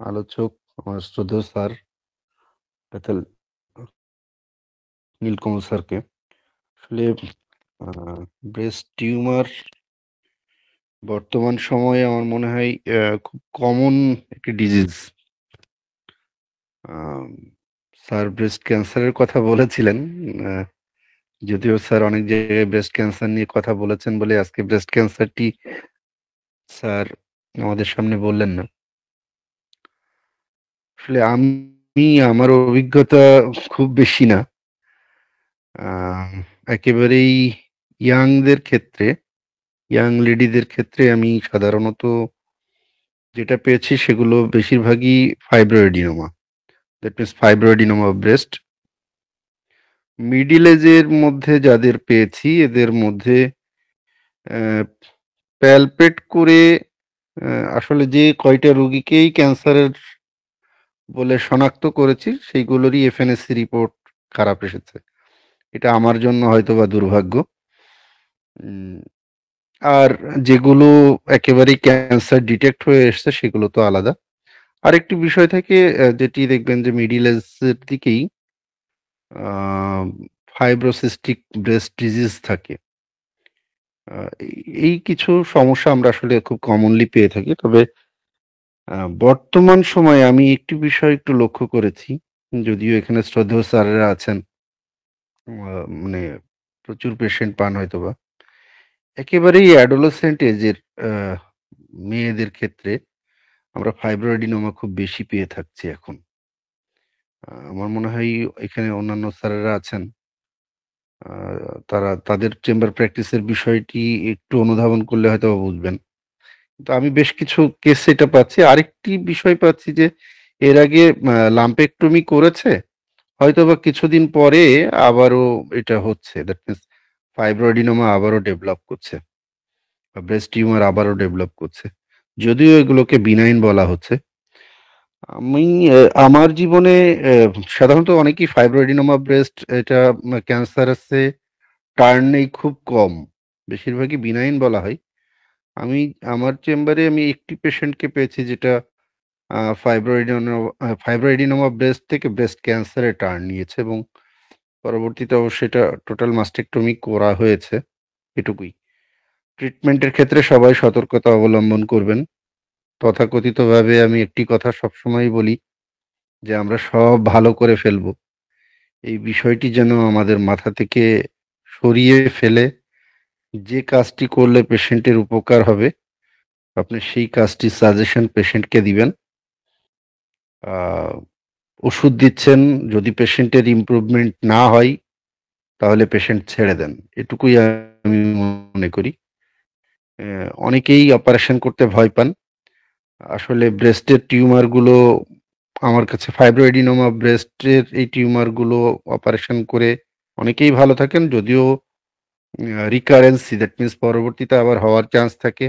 Speaker 5: আলোচক আমার শ্রদ্ধেয় স্যার ডাক্তার নীলকমল স্যারকে। আসলে ব্রেস্ট টিউমার বর্তমান সময়ে আমার মনে হয় খুব কমন একটি ডিজিজ। স্যার ব্রেস্ট ক্যান্সারের কথা বলেছিলেন, যদিও স্যার অনেক জায়গায় ব্রেস্ট ক্যান্সার নিয়ে কথা বলেছেন বলে আজকে ব্রেস্ট ক্যান্সারটি স্যার আমাদের সামনে বললেন না। আসলে আমার অভিজ্ঞতা খুব বেশি না। একেবারেই ইয়াংদের ক্ষেত্রে, ইয়াং লেডিদের ক্ষেত্রে আমি সাধারণত যেটা পেয়েছি সেগুলো বেশিরভাগই fibroadenoma, that means fibroadenoma of breast. Middle এজের মধ্যে যাদের পেয়েছি এদের মধ্যে প্যালপেট করে আসলে যে কয়টা রোগীকেই ক্যান্সারের বলে শনাক্ত করেছি সেইগুলোরই এফএনএসসি রিপোর্ট খারাপ এসেছে। এটা আমার জন্য হয়তো বা দুর্ভাগ্য। আর যেগুলো একেবারেই ক্যান্সার ডিটেক্ট হয়ে এসছে সেগুলো তো আলাদা। আরেকটি বিষয় থেকে যেটি দেখবেন যে মিডিল এজের দিকেই ফাইব্রোসিস্টিক ব্রেস্ট ডিজিজ থাকে। এই কিছু সমস্যা আমরা আসলে খুব কমনলি পেয়ে থাকি। তবে বর্তমান সময়ে আমি একটি বিষয় একটু লক্ষ্য করেছি, যদিও এখানে শ্রদ্ধেয় স্যারেরা আছেন, মানে প্রচুর পেশেন্ট পান হয়তোবা। একেবারেই অ্যাডোলেসেন্ট এজের মেয়েদের ক্ষেত্রে আমরা ফাইব্রোএডিনোমা খুব বেশি পেয়ে থাকছি এখন। আমার মনে হয় এখানে অন্যান্য স্যারেরা আছেন, তারা তাদের চেম্বার প্র্যাকটিসের বিষয়টি একটু অনুধাবন করলে হয়তো বুঝবেন। তো আমি বেশ কিছু কেস এটা পাচ্ছি। আরেকটি বিষয় পাচ্ছি যে এর আগে লাম্পেক্টমি করেছে, হয়তোবা কিছুদিন পরে আবারও এটা হচ্ছে, দ্যাট মিনস ফাইব্রোএডিনোমা আবারও ডেভেলপ করছে, ব্রেস্ট টিউমার আবারও ডেভেলপ করছে, যদিও এগুলোকে বিনাইন বলা হচ্ছে। আমি আমার জীবনে সাধারণত অনেকেই ফাইব্রোএডিনোমা ব্রেস্ট এটা ক্যান্সারাসে টার্নেই খুব কম, বেশিরভাগই বিনাইন বলা হয়। আমার চেম্বারে আমি একটি পেশেন্টকে পেয়েছি যেটা ফাইব্রোএডিনোমা ব্রেস্ট থেকে ব্রেস্ট ক্যান্সারে টার্ন নিয়েছে এবং পরবর্তীতে অবশ্যই এটা টোটাল মাস্টেক্টমি করা হয়েছে। এটুকুই। ট্রিটমেন্টের ক্ষেত্রে সবাই সতর্কতা অবলম্বন করবেন। তথাকথিতভাবে আমি একটি কথা সবসময় বলি যে আমরা সব ভালো করে ফেলবো, এই বিষয়টি যেন আমাদের মাথা থেকে সরিয়ে ফেলে যে কাজটি করলে পেশেন্টের উপকার হবে আপনি সেই কাজটি সাজেশন পেশেন্টকে দিবেন। ওষুধ দিচ্ছেন, যদি পেশেন্টের ইমপ্রুভমেন্ট না হয় তাহলে পেশেন্ট ছেড়ে দেন, এটুকুই আমি মনে করি। অনেকেই অপারেশন করতে ভয় পান। আসলে ব্রেস্টের টিউমারগুলো আমার কাছে, ফাইব্রোএডিনোমা ব্রেস্টের এই টিউমারগুলো অপারেশন করে অনেকেই ভালো থাকেন, যদিও রিকারেন্সি, দ্যাট মিনস পরবর্তীতে আবার হওয়ার চান্স থাকে।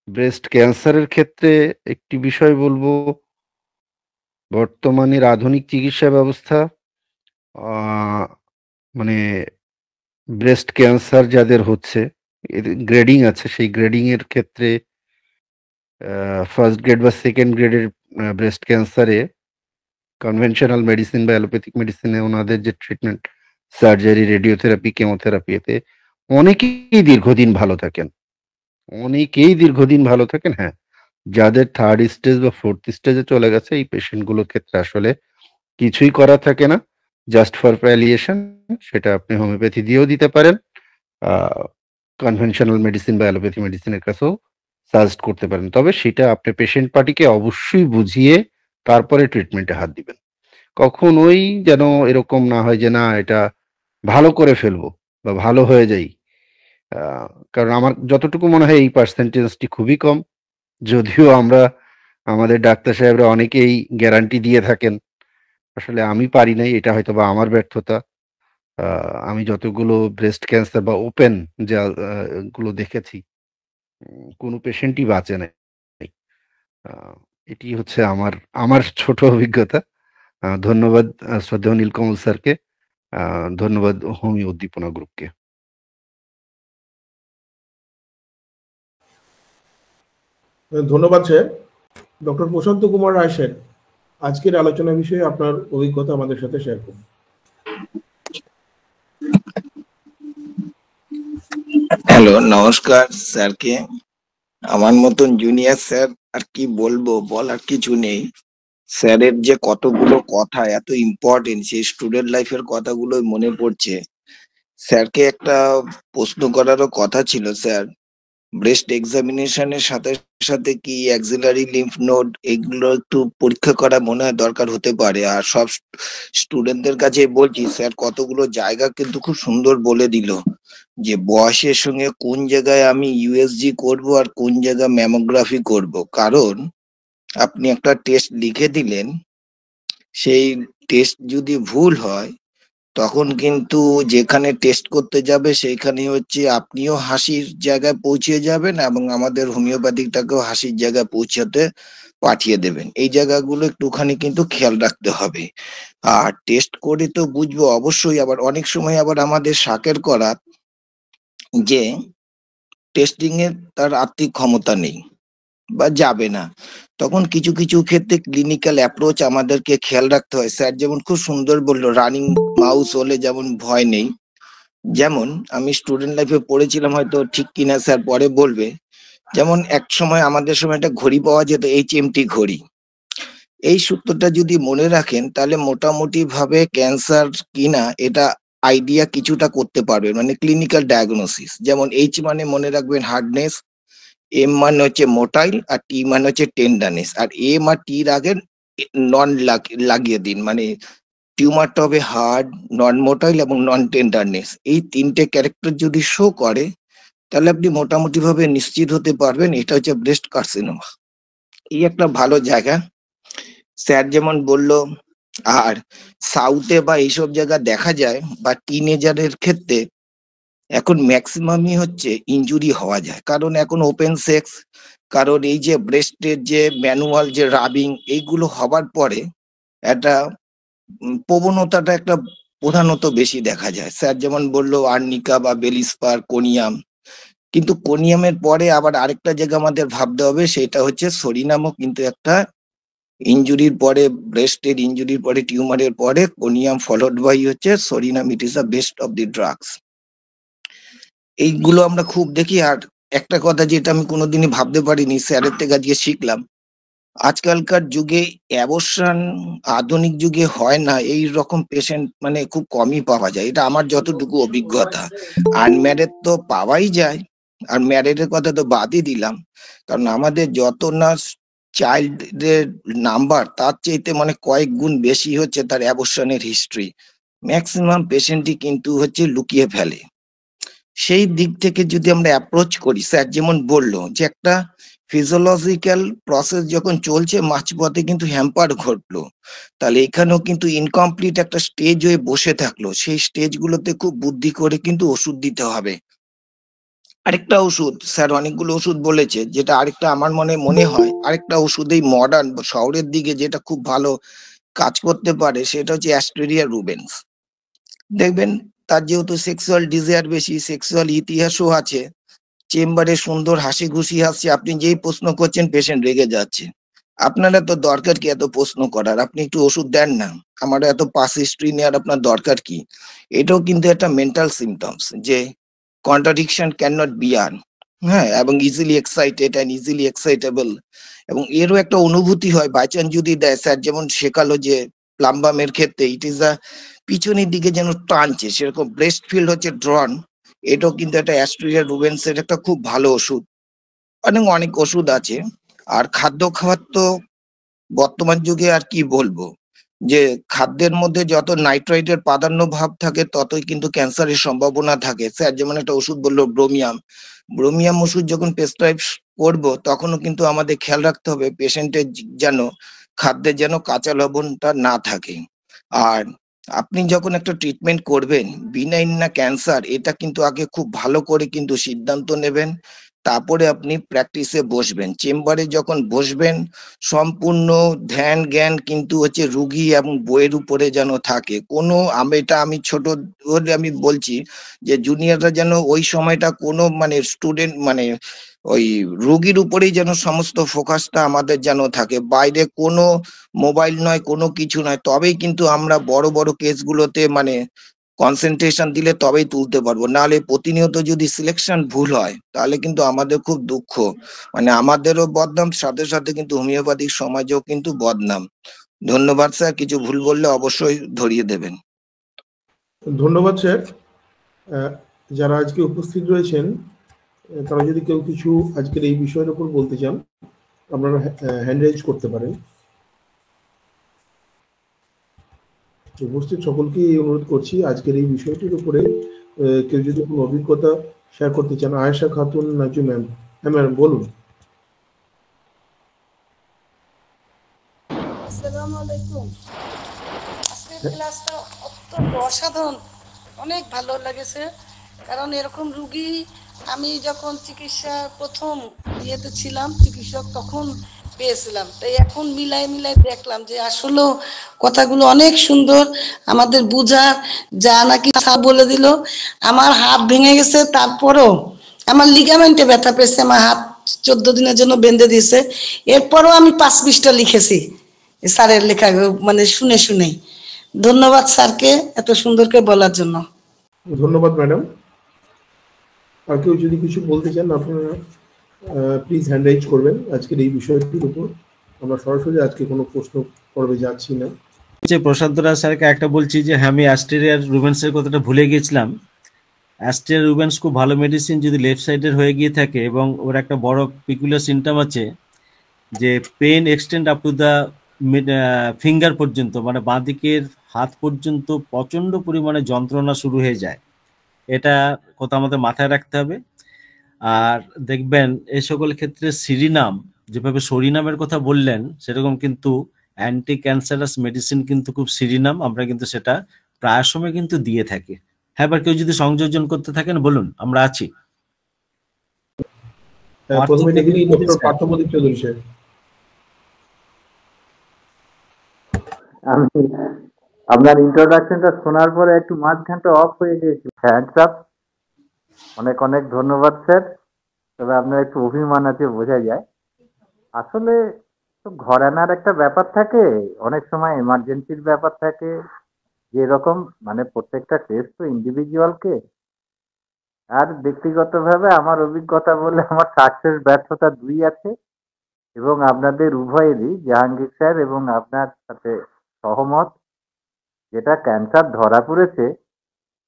Speaker 5: ব্রেস্ট ক্যান্সারের ক্ষেত্রে একটি বিষয় বলবো, বর্তমানের আধুনিক চিকিৎসা ব্যবস্থা মানে ব্রেস্ট ক্যান্সার যাদের হচ্ছে গ্রেডিং আছে, সেই গ্রেডিং এর ক্ষেত্রে ফার্স্ট গ্রেড বা সেকেন্ড গ্রেডের ব্রেস্ট ক্যান্সারে কনভেনশনাল মেডিসিন বা অ্যালোপ্যাথিক মেডিসিনে ওনাদের যে ট্রিটমেন্ট, সার্জারি, রেডিওথেরাপি, কেমোথেরাপি, এতে অনেকেই দীর্ঘদিন ভালো থাকেন, হ্যাঁ। যাদের থার্ড স্টেজ বা ফোর্থ স্টেজে চলে গেছে এই পেশেন্টগুলোর ক্ষেত্রে আসলে কিছুই করা থাকে না, জাস্ট ফর প্যালিয়েশন। সেটা আপনি হোমিওপ্যাথি দিয়েও দিতে পারেন, কনভেনশনাল মেডিসিন বা অ্যালোপ্যাথি মেডিসিনের কাছেও সাজেস্ট করতে পারেন। তবে সেটা আপনি পেশেন্ট পার্টিকে অবশ্যই বুঝিয়ে তারপরে ট্রিটমেন্টে হাত দিবেন। কখনোই যেন এরকম না হয় যে না এটা ভালো করে ফেলবো বা ভালো হয়ে যাই। কারণ আমার যতটুকু মনে হয় এই পার্সেন্টেজটি খুবই কম, যদিও আমাদের ডাক্তার সাহেবরা অনেকেই গ্যারান্টি দিয়ে থাকেন। আসলে আমি পারি নাই, এটা হয়তো বা আমার ব্যর্থতা। আমি যতগুলো ব্রেস্ট ক্যান্সার বা ওপেন যা গুলো দেখেছি, কোনো পেশেন্টই বাঁচে নাই। এটি হচ্ছে আমার ছোট অভিজ্ঞতা। ধন্যবাদ শ্রদ্ধেয় নীলকমল স্যারকে, ধন্যবাদ হোমিও উদ্দীপনা গ্রুপকে।
Speaker 4: ধন্যবাদ স্যার। ডক্টর প্রশান্ত কুমার রায় স্যার, আজকের আলোচনা বিষয়ে আপনার অভিজ্ঞতা আমাদের সাথে শেয়ার করুন।
Speaker 6: হ্যালো, নমস্কার স্যারকে। আমার মতন জুনিয়র স্যার আর কি বলবো, বলার কিছু নেই। স্যারের যে কতগুলো কথা এত ইম্পর্টেন্ট, সেই স্টুডেন্ট লাইফের কথাগুলো মনে পড়ছে। স্যারকে একটা প্রশ্ন করারও কথা ছিল। স্যার, ব্রেস্ট এক্সামিনেশনের সাথে সাথে কি অ্যাক্সিলারি লিম্ফ নোড এগুলো একটু পরীক্ষা করা মনে হয় দরকার হতে পারে। আর সব স্টুডেন্টদের কাছে বলছি, স্যার কতগুলো জায়গা কিন্তু খুব সুন্দর বলে দিল যে বয়সের সঙ্গে কোন জায়গায় আমি ইউএসজি করব আর কোন জায়গায় ম্যামোগ্রাফি করব। কারণ আপনি একটা টেস্ট লিখে দিলেন, সেই টেস্ট যদি ভুল হয় তখন কিন্তু যেখানে টেস্ট করতে যাবে সেইখানে হচ্ছে আপনিও হাসির জায়গায় পৌঁছে যাবেন এবং আমাদের হোমিওপ্যাথিকটাকেও হাসির জায়গায় পৌঁছাতে পাঠিয়ে দেবেন। এই জায়গাগুলো একটুখানি কিন্তু খেয়াল রাখতে হবে। আর টেস্ট করে তো বুঝবো অবশ্যই, আবার অনেক সময় আবার আমাদের শাকের করা যে টেস্টিং এর তার আর্থিক ক্ষমতা নেই বা যাবে না, তখন কিছু কিছু ক্ষেত্রে ক্লিনিক্যাল অ্যাপ্রোচ আমাদেরকে খেয়াল রাখতে হয়। স্যার যেমন খুব সুন্দর বললো, রানিং মাউস হলে যেমন ভয় নেই, যেমন আমি স্টুডেন্ট লাইফে পড়েছিলাম, হয়তো ঠিক কিনা স্যার পরে বলবে, যেমন এক সময় আমাদের সময় একটা ঘড়ি পাওয়া যেত, HMT ঘড়ি। এই সূত্রটা যদি মনে রাখেন তাহলে মোটামুটি ভাবে ক্যান্সার কিনা এটা আইডিয়া কিছুটা করতে পারবেন, মানে ক্লিনিক্যাল ডায়াগনোসিস। যেমন H মানে মনে রাখবেন হার্ডনেস, M মানে হচ্ছে মোটাইল, আর T মানে হচ্ছে টেন্ডারনেস, আর M আর টির আগে নন লাগিয়ে দিন, মানে টিউমারটা হবে হার্ড, নন মোটাইল এবং নন টেন্ডারনেস। এই তিনটে ক্যারেক্টার যদি শো করে তাহলে আপনি মোটামুটি ভাবে নিশ্চিত হতে পারবেন এটা হচ্ছে ব্রেস্ট কার্সিনোমা। এই একটা ভালো জায়গা স্যার যেমন বললো। আর সাউথে বা এইসব জায়গা দেখা যায় বা টিনেজারের ক্ষেত্রে এখন ম্যাক্সিমামই হচ্ছে ইনজুরি হওয়া যায়, কারণ এখন ওপেন সেক্স, কারণ এই যে ব্রেস্টের যে ম্যানুয়াল যে রাবিং এইগুলো হবার পরে একটা প্রবণতাটা একটা প্রধানত বেশি দেখা যায়। স্যার যেমন বললো আর্নিকা বা বেলিস্পার, কোনিয়াম, কিন্তু কোনিয়ামের পরে আবার আরেকটা জায়গা আমাদের ভাবতে হবে, সেটা হচ্ছে সরিনামও কিন্তু একটা ইনজুরির পরে, ব্রেস্টের ইনজুরির পরে, টিউমারের পরে কোনিয়াম ফলোড বাই হচ্ছে psorinum. It is the best of the drugs. এইগুলো আমরা খুব দেখি। আর একটা কথা যেটা আমি কোনোদিনই ভাবতে পারিনি, স্যারের থেকে আজকে শিখলাম, আজকালকার যুগে অ্যাবর্শন আধুনিক যুগে হয় না, এই রকম পেশেন্ট মানে খুব কমই পাওয়া যায়, এটা আমার যতটুকু অভিজ্ঞতা। আনম্যারেড তো পাওয়াই যায়, আর ম্যারেডের কথা তো বাদই দিলাম, কারণ আমাদের যত না চাইল্ডের নাম্বার তার চাইতে মানে কয়েক গুণ বেশি হচ্ছে তার অ্যাবর্শনের হিস্ট্রি। ম্যাক্সিমাম পেশেন্টই কিন্তু হচ্ছে লুকিয়ে ফেলে। সেই দিক থেকে যদি আমরা অ্যাপ্রোচ করি, স্যার যেমন বললো যে একটা ফিজিওলজিক্যাল প্রসেস যখন চলছে মাঝপথে কিন্তু হ্যাম্পার ঘটলো, তাহলে এখানেও কিন্তু ইনকমপ্লিট একটা স্টেজ হয়ে বসে থাকলো, সেই স্টেজগুলোতে খুব বুদ্ধি করে কিন্তু ওষুধ দিতে হবে। আরেকটা ওষুধ স্যার অনেকগুলো ওষুধ বলেছে, যেটা আরেকটা আমার মনে হয় আরেকটা ওষুধ এই মডার্ন শহরের দিকে যেটা খুব ভালো কাজ করতে পারে, সেটা হচ্ছে অ্যাস্টেরিয়া রুবেন্স। দেখবেন তার যেহেতু সেক্সুয়াল ডিজায়ার বেশি, সেক্সুয়াল ইতিহাসও আছে, চেম্বারে সুন্দর হাসি খুশি হাসছে, আপনি যেই প্রশ্ন করছেন পেশেন্ট রেগে যাচ্ছে। আপনারা তো দরকার কি এত প্রশ্ন করার, আপনি একটু ওষুধ দেন না, আমার এত পাস হিস্ট্রি নেওয়ার আপনার দরকার কি। এটাও কিন্তু একটা মেন্টাল সিমটমস যে কন্ট্রাডিকশন ক্যান নট বিয়ার, হ্যাঁ, এবং easily excited and easily excitable, এবং এরও একটা অনুভূতি হয় বাই চান্স যদি দেয়। স্যার যেমন শেখালো যে প্লাম্বামের ক্ষেত্রে ইট ইজ আ পিছনের দিকে যেন টানছে, সেরকম ব্রেস্ট ফিল্ড হচ্ছে ড্রন। এটাও কিন্তু একটা অ্যাস্ট্রিয়া রুবেন্সের একটা খুব ভালো ওষুধ। অনেক ওষুধ আছে। আর খাদ্য খাবার তো বর্তমান যুগে আর কি বলবো, যে খাদ্যের মধ্যে যত নাইট্রাইটের প্রাধান্য ভাব থাকে ততই কিন্তু ক্যান্সারের সম্ভাবনা থাকে। স্যার যেমন একটা ওষুধ বললো ব্রোমিয়াম, ব্রোমিয়াম ওষুধ যখন প্রেসক্রাইব করব তখনও কিন্তু আমাদের খেয়াল রাখতে হবে পেশেন্টের যেন খাদ্যে যেন কাঁচা লবণটা না থাকে। আর আপনি যখন একটা ট্রিটমেন্ট করবেন, বিনাইন না ক্যান্সার, এটা কিন্তু আগে খুব ভালো করে কিন্তু সিদ্ধান্ত নেবেন, তারপরে আপনি প্র্যাকটিসে বসবেন। চেম্বারে যখন বসবেন সম্পূর্ণ ধ্যান জ্ঞান কিন্তু হচ্ছে রুগী এবং বইয়ের উপরে যেন থাকে। কোনো আমি ছোট হলে আমি বলছি যে জুনিয়ররা যেন ওই সময়টা কোনো মানে স্টুডেন্ট মানে ওই রুগীর উপরেই যেন সমস্ত ফোকাসটা আমাদের যেন থাকে, বাইরে কোনো মোবাইল নয়, কোনো কিছু নয়, তবেই কিন্তু আমরা বড় বড় কেসগুলোতে মানে কনসেন্ট্রেশন দিলে তবেই তুলতে পারবো, নাহলে প্রতিনিয়ত যদি সিলেকশন ভুল হয় তাহলে কিন্তু আমাদের খুব দুঃখ, মানে আমাদেরও বদনাম, সাথে সাথে কিন্তু হোমিওপ্যাথিক সমাজেও কিন্তু বদনাম। ধন্যবাদ স্যার, কিছু ভুল বললে অবশ্যই ধরিয়ে দেবেন।
Speaker 4: ধন্যবাদ স্যার। যারা আজকে উপস্থিত রয়েছেন তারা যদি কেউ কিছু আজকের এই বিষয়ের উপর বলতে চান আপনারা হ্যান্ড রেজ করতে পারেন। উপস্থিত সকলকে অনুরোধ করছি আজকের এই বিষয়টির উপরে কেউ যদি কোনো অভিজ্ঞতা শেয়ার করতে চান। আয়েশা খাতুন নাজু ম্যাম, হ্যাঁ ম্যাম বলুন।
Speaker 7: আসসালামু আলাইকুম। আজকের ক্লাসটা অত্যন্ত অসাধারণ, অনেক ভালো লেগেছে। কারণ এরকম রুগী আমি যখন চিকিৎসা প্রথম ইয়েতে ছিলাম চিকিৎসক, তখন পেয়েছিলাম। তাই এখন মিলাই মিলাই দেখলাম যে আসলে কথাগুলো অনেক সুন্দর, আমাদের বুঝার যা নাকি স্যার বলে দিল। আমার হাত ভেঙে গেছে, তারপরও আমার লিগামেন্টে ব্যথা পেয়েছে, আমার হাত 14 দিনের জন্য বেঁধে দিয়েছে। এরপরও আমি 5 পৃষ্ঠা লিখেছি স্যারের লেখা, মানে শুনে শুনে। ধন্যবাদ স্যারকে এত সুন্দর করে বলার জন্য।
Speaker 4: ধন্যবাদ ম্যাডাম। আর কেউ যদি কিছু বলতে চান আপনারা প্লিজ হ্যান্ড রাইজ করবেন আজকের এই বিষয়টির উপর। আমরা সরাসরি আজকে কোনো প্রশ্ন পর্বে যাচ্ছি না।
Speaker 2: প্রশান্ত রায় স্যারকে একটা বলছি যে হ্যাঁ, আমি অ্যাস্টেরিয়ার রুবেন্সের কথাটা ভুলে গিয়েছিলাম। অ্যাস্টেরিয়ার রুবেন্স খুব ভালো মেডিসিন যদি লেফট সাইডের হয়ে গিয়ে থাকে, এবং ওর একটা বড় পিকুলার সিমটম আছে যে pain extend up to the finger পর্যন্ত, মানে বাঁ দিকের হাত পর্যন্ত প্রচন্ড পরিমাণে যন্ত্রণা শুরু হয়ে যায়। এটা কথা আমাদের মাথায় রাখতে হবে। আর দেখবেন এই সকল ক্ষেত্রে সিরিনাম, যেভাবে সরিনামের কথা বললেন, সেরকম কিন্তু অ্যান্টি ক্যান্সারাস মেডিসিন কিন্তু খুব সিরিনাম, আমরা কিন্তু সেটা প্রায় সময় কিন্তু দিয়ে থাকি। হ্যাঁ, এবার কেউ যদি সংযোজন করতে থাকেন বলুন, আমরা আছি।
Speaker 4: প্রথমে দেখি ডক্টর পার্থপ্রদীপ চৌধুরী স্যার।
Speaker 8: আমি আপনার ইন্ট্রোডাকশনটা শোনার পরে একটু মাঝখানটা অফ হয়ে গিয়েছিল। হ্যান্ডস আপ, অনেক অনেক ধন্যবাদ স্যার। তবে আপনার একটু অভিমান আছে বোঝা যায়। আসলে তো ঘরানার একটা ব্যাপার থাকে, অনেক সময় এমার্জেন্সির ব্যাপার থাকে, যেরকম মানে প্রত্যেকটা টেস্ট তো ইন্ডিভিজুয়ালকে। আর ব্যক্তিগতভাবে আমার অভিজ্ঞতা বলে আমার সাকসেস ব্যর্থতা দুই আছে, এবং আপনাদের উভয়েরই, জাহাঙ্গীর স্যার এবং আপনার সাথে সহমত। যেটা ক্যান্সার ধরা পড়েছে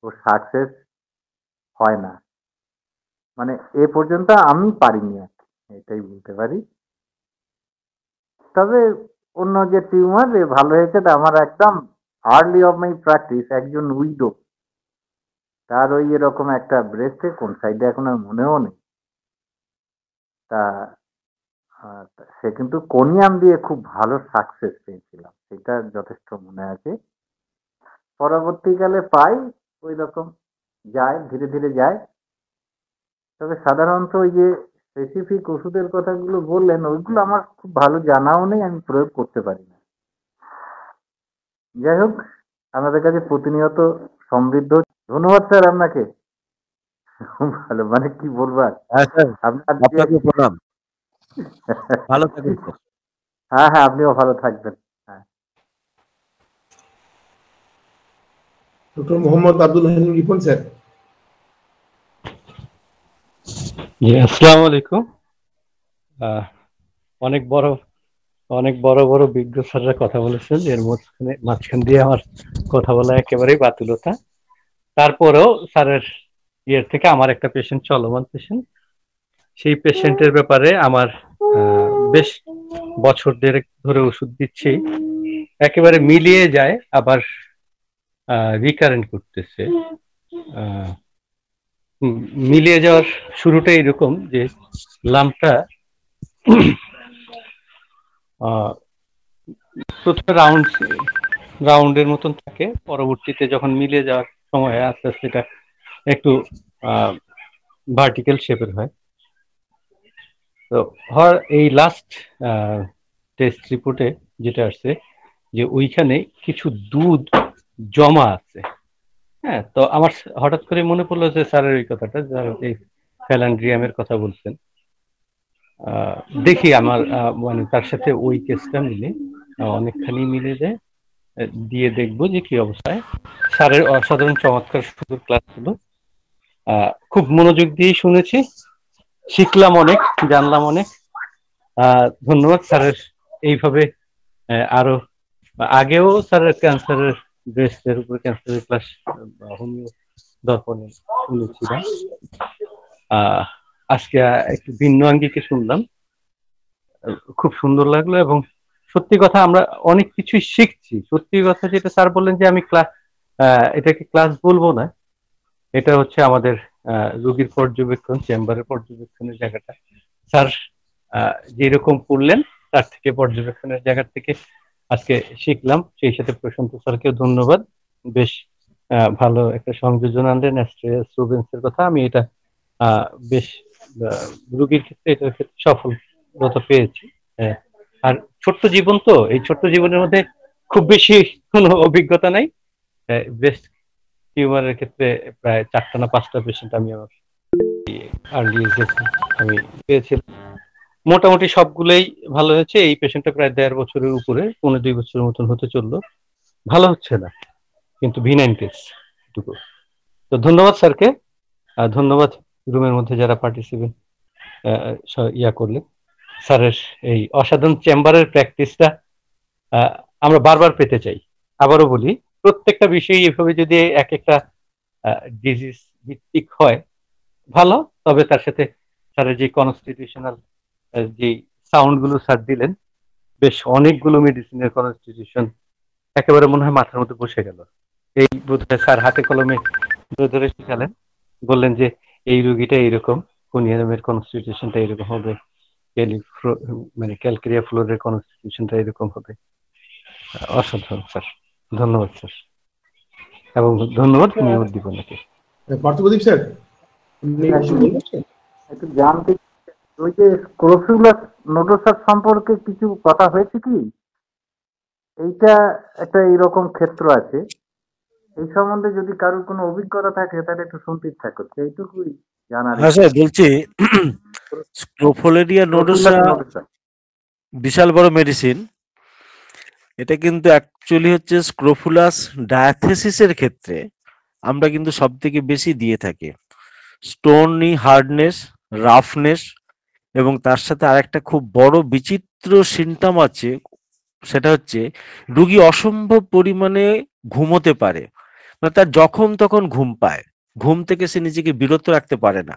Speaker 8: ও সাকসেস হয় না, মানে এ পর্যন্ত আমি পারিনি আর কি, এটাই বলতে পারি। তবে অন্য যে টিউমার ভালো হয়েছে, আমার একদম আর্লি অফ মাই প্র্যাকটিস একজন উইডো, তার ওই এরকম একটা ব্রেস্টে কোন সাইডে এখন আর মনেও নেই, তা সে কিন্তু কোনিয়াম দিয়ে খুব ভালো সাকসেস পেয়েছিলাম, সেটা যথেষ্ট মনে আছে। পরবর্তীকালে পাই ওই রকম যায়, ধীরে ধীরে যায়। তবে সাধারণত ওই যে স্পেসিফিক ওষুধের কথাগুলো বললেন, ওইগুলো আমার খুব ভালো জানাও নেই, আমি প্রয়োগ করতে পারি না। যাই হোক, আমাদের কাছে প্রতিনিয়ত সমৃদ্ধ। ধন্যবাদ স্যার আপনাকে, খুব ভালো, মানে কি বলবার আপনার
Speaker 2: প্রণাম, ভালো থাকুন।
Speaker 8: হ্যাঁ হ্যাঁ, আপনিও ভালো থাকবেন।
Speaker 4: Doctor Mohammad Abdul Halim Ripon sir.
Speaker 9: জি, আসসালামু আলাইকুম। অনেক বড় বড় বিজ্ঞ স্যাররা কথা বলেছেন, এর মাঝখান দিয়ে আমার কথা বলা একেবারেই বাতুলতা। তারপরেও স্যারের ইয়ের থেকে আমার একটা পেশেন্ট, চলমান পেশেন্ট, সেই পেশেন্টের ব্যাপারে আমার বেশ বছর দেড়েক ধরে ওষুধ দিচ্ছি, একেবারে মিলিয়ে যায়, আবার রিকারেন্ট করতেছে। মিলিয়ে যাওয়ার শুরুটা এরকম যে লাম্পটা প্রথমে রাউন্ডের মতন থাকে, পরবর্তীতে যখন মিলিয়ে যাওয়ার সময় আস্তে আস্তে এটা একটু ভার্টিক্যাল শেপের হয়। তো এই লাস্ট টেস্ট রিপোর্টে যেটা আসছে যে ওইখানে কিছু দুধ জমা আছে। হ্যাঁ, তো আমার হঠাৎ করে মনে পড়লো যে স্যারের ওই কথাটা, এই ফ্যালান্ড্রিয়ামের কথা বলছেন। দেখি আমার মানে তার সাথে ওই কেসটা মিলে অনেকখানি মিলে যায়। দিয়ে দেখবো যে কি অবস্থায়। স্যারের অসাধারণ চমৎকার সুন্দর ক্লাস হলো, খুব মনোযোগ দিয়ে শুনেছি, শিখলাম অনেক, জানলাম অনেক। ধন্যবাদ স্যারের। এইভাবে আরো আগেও স্যারের ক্যান্সারের ব্রেস্টের উপরে ক্যান্সারের ক্লাস হোমিও দর্পণে শুনেছিলাম। আজকে একটু ভিন্ন আঙ্গিকে শুনলাম, খুব সুন্দর লাগলো। এবং সত্যি কথা আমরা অনেক কিছুই শিখছি। সত্যি কথা যেটা স্যার বললেন যে আমি ক্লাস, এটাকে ক্লাস বলবো না, এটা হচ্ছে আমাদের রোগীর পর্যবেক্ষণ, চেম্বারের পর্যবেক্ষণের জায়গাটা। স্যার যেরকম করলেন তার থেকে পর্যবেক্ষণের জায়গা থেকে আজকে শিখলাম। সেই সাথে প্রশান্ত স্যারকেও ধন্যবাদ, বেশ ভালো একটা সংযোজন আনলেন স্টুডেন্টসের কথা। আমি এটা বেশ রোগীর ক্ষেত্রে এটার ক্ষেত্রে সফলতা পেয়েছি। আর ছোট্ট জীবন তো, এই ছোট্ট জীবনের মধ্যে খুব বেশি কোনো অভিজ্ঞতা নাই। ব্রেস্ট টিউমারের ক্ষেত্রে প্রায় 4টা না 5টা পেশেন্ট আমি আমার আর্লি এজে আমি পেয়েছিলাম। মোটামুটি সবগুলোই ভালো হয়েছে। এই পেশেন্টটা প্রায় 1.5 বছরের উপরে, 1.5-2 বছরের মতন হতে চললো, ভালো হচ্ছে না, কিন্তু V9 কেস এটুকু। তো ধন্যবাদ স্যারকে, ধন্যবাদ রুমের মধ্যে যারা পার্টিসিপেন্ট করলে। স্যারের এই অসাধারণ চেম্বারের প্র্যাকটিসটা আমরা বারবার পেতে চাই। আবারও বলি, প্রত্যেকটা বিষয়ে এভাবে যদি এক একটা ডিজিজ ভিত্তিক হয় ভালো, তবে তার সাথে স্যারের যে কনস্টিটিউশনাল যে সাউন্ড গুলো স্যার দিলেন, বেশ অনেকগুলো মেডিসিনের কনস্টিটিউশন একেবারে মনে হয় মাথার মধ্যে বসে গেল। এই বোধহয় স্যার হাতে কলমে ধরে ধরে শিখালেন, বললেন যে এই রোগীটা এইরকম, কোনিয়ামের কনস্টিটিউশনটা এরকম হবে, মানে ক্যালকেরিয়া ফ্লোরের কনস্টিটিউশনটা এরকম হবে। অসাধারণ স্যার, ধন্যবাদ স্যার, এবং ধন্যবাদ উদ্দীপনাকে।
Speaker 4: পার্থপ্রদীপ স্যার,
Speaker 8: একটু জানতে, ওই যে স্ক্রোফিউলাস নোডোসাস সম্পর্কে কিছু কথা হয়েছে কি? এইটা একটা এইরকম ক্ষেত্র আছে, এই সম্বন্ধে যদি কারোর কোনো অভিজ্ঞতা থাকে তাহলে একটু শুনতে ইচ্ছা করছে, এইটুকুই জানার।
Speaker 2: হ্যাঁ স্যার, বলছি স্ক্রোফোলেরিয়া নোডোসা বিশাল বড় মেডিসিন। এটা কিন্তু অ্যাকচুয়ালি হচ্ছে স্ক্রোফুলাস ডায়াথেসিসের ক্ষেত্রে আমরা কিন্তু সব থেকে বেশি দিয়ে থাকি। স্টোনি হার্ডনেস, রাফনেস, এবং তার সাথে আরেকটা খুব বড় বিচিত্র সিমটম আছে, সেটা হচ্ছে রোগী অসম্ভব পরিমাণে ঘুমোতে পারে, মানে তার যখন তখন ঘুম পায়, ঘুম থেকে সে নিজেকে বিরত রাখতে পারে না।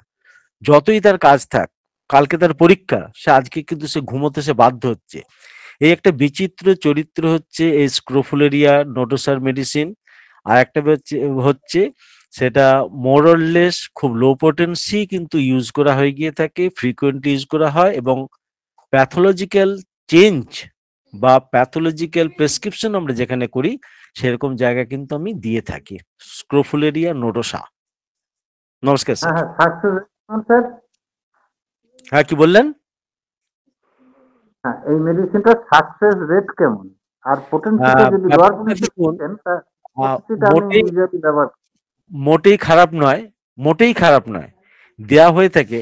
Speaker 2: যতই তার কাজ থাক, কালকে তার পরীক্ষা, সে আজকে কিন্তু সে ঘুমোতে সে বাধ্য হচ্ছে। এই একটা বিচিত্র চরিত্র হচ্ছে এই স্ক্রোফুলেরিয়া নোডোসার মেডিসিন। আর একটা হচ্ছে সেটা মোরলেস খুব লো পোটেন্সি কিন্তু ইউজ করা হয়ে গিয়ে থাকে, ফ্রিকোয়েন্টলি ইউজ করা হয়, এবং প্যাথোলজিক্যাল চেঞ্জ বা প্যাথোলজিক্যাল প্রেসক্রিপশন আমরা যেখানে করি সেরকম জায়গা কিন্তু আমি দিয়ে থাকি। স্ক্রোফুলেরিয়া নোডোসা। নমস্কার স্যার।
Speaker 8: স্যার,
Speaker 2: হ্যাঁ, কি বললেন?
Speaker 8: হ্যাঁ, এই মেডিসিনটা সাকসেস রেট কেমন? আর পোটেনশিয়ালটা যদি লোয়ার
Speaker 2: মোটেই খারাপ নয়, মোটেই খারাপ নয়, দেয়া হয়ে থাকে।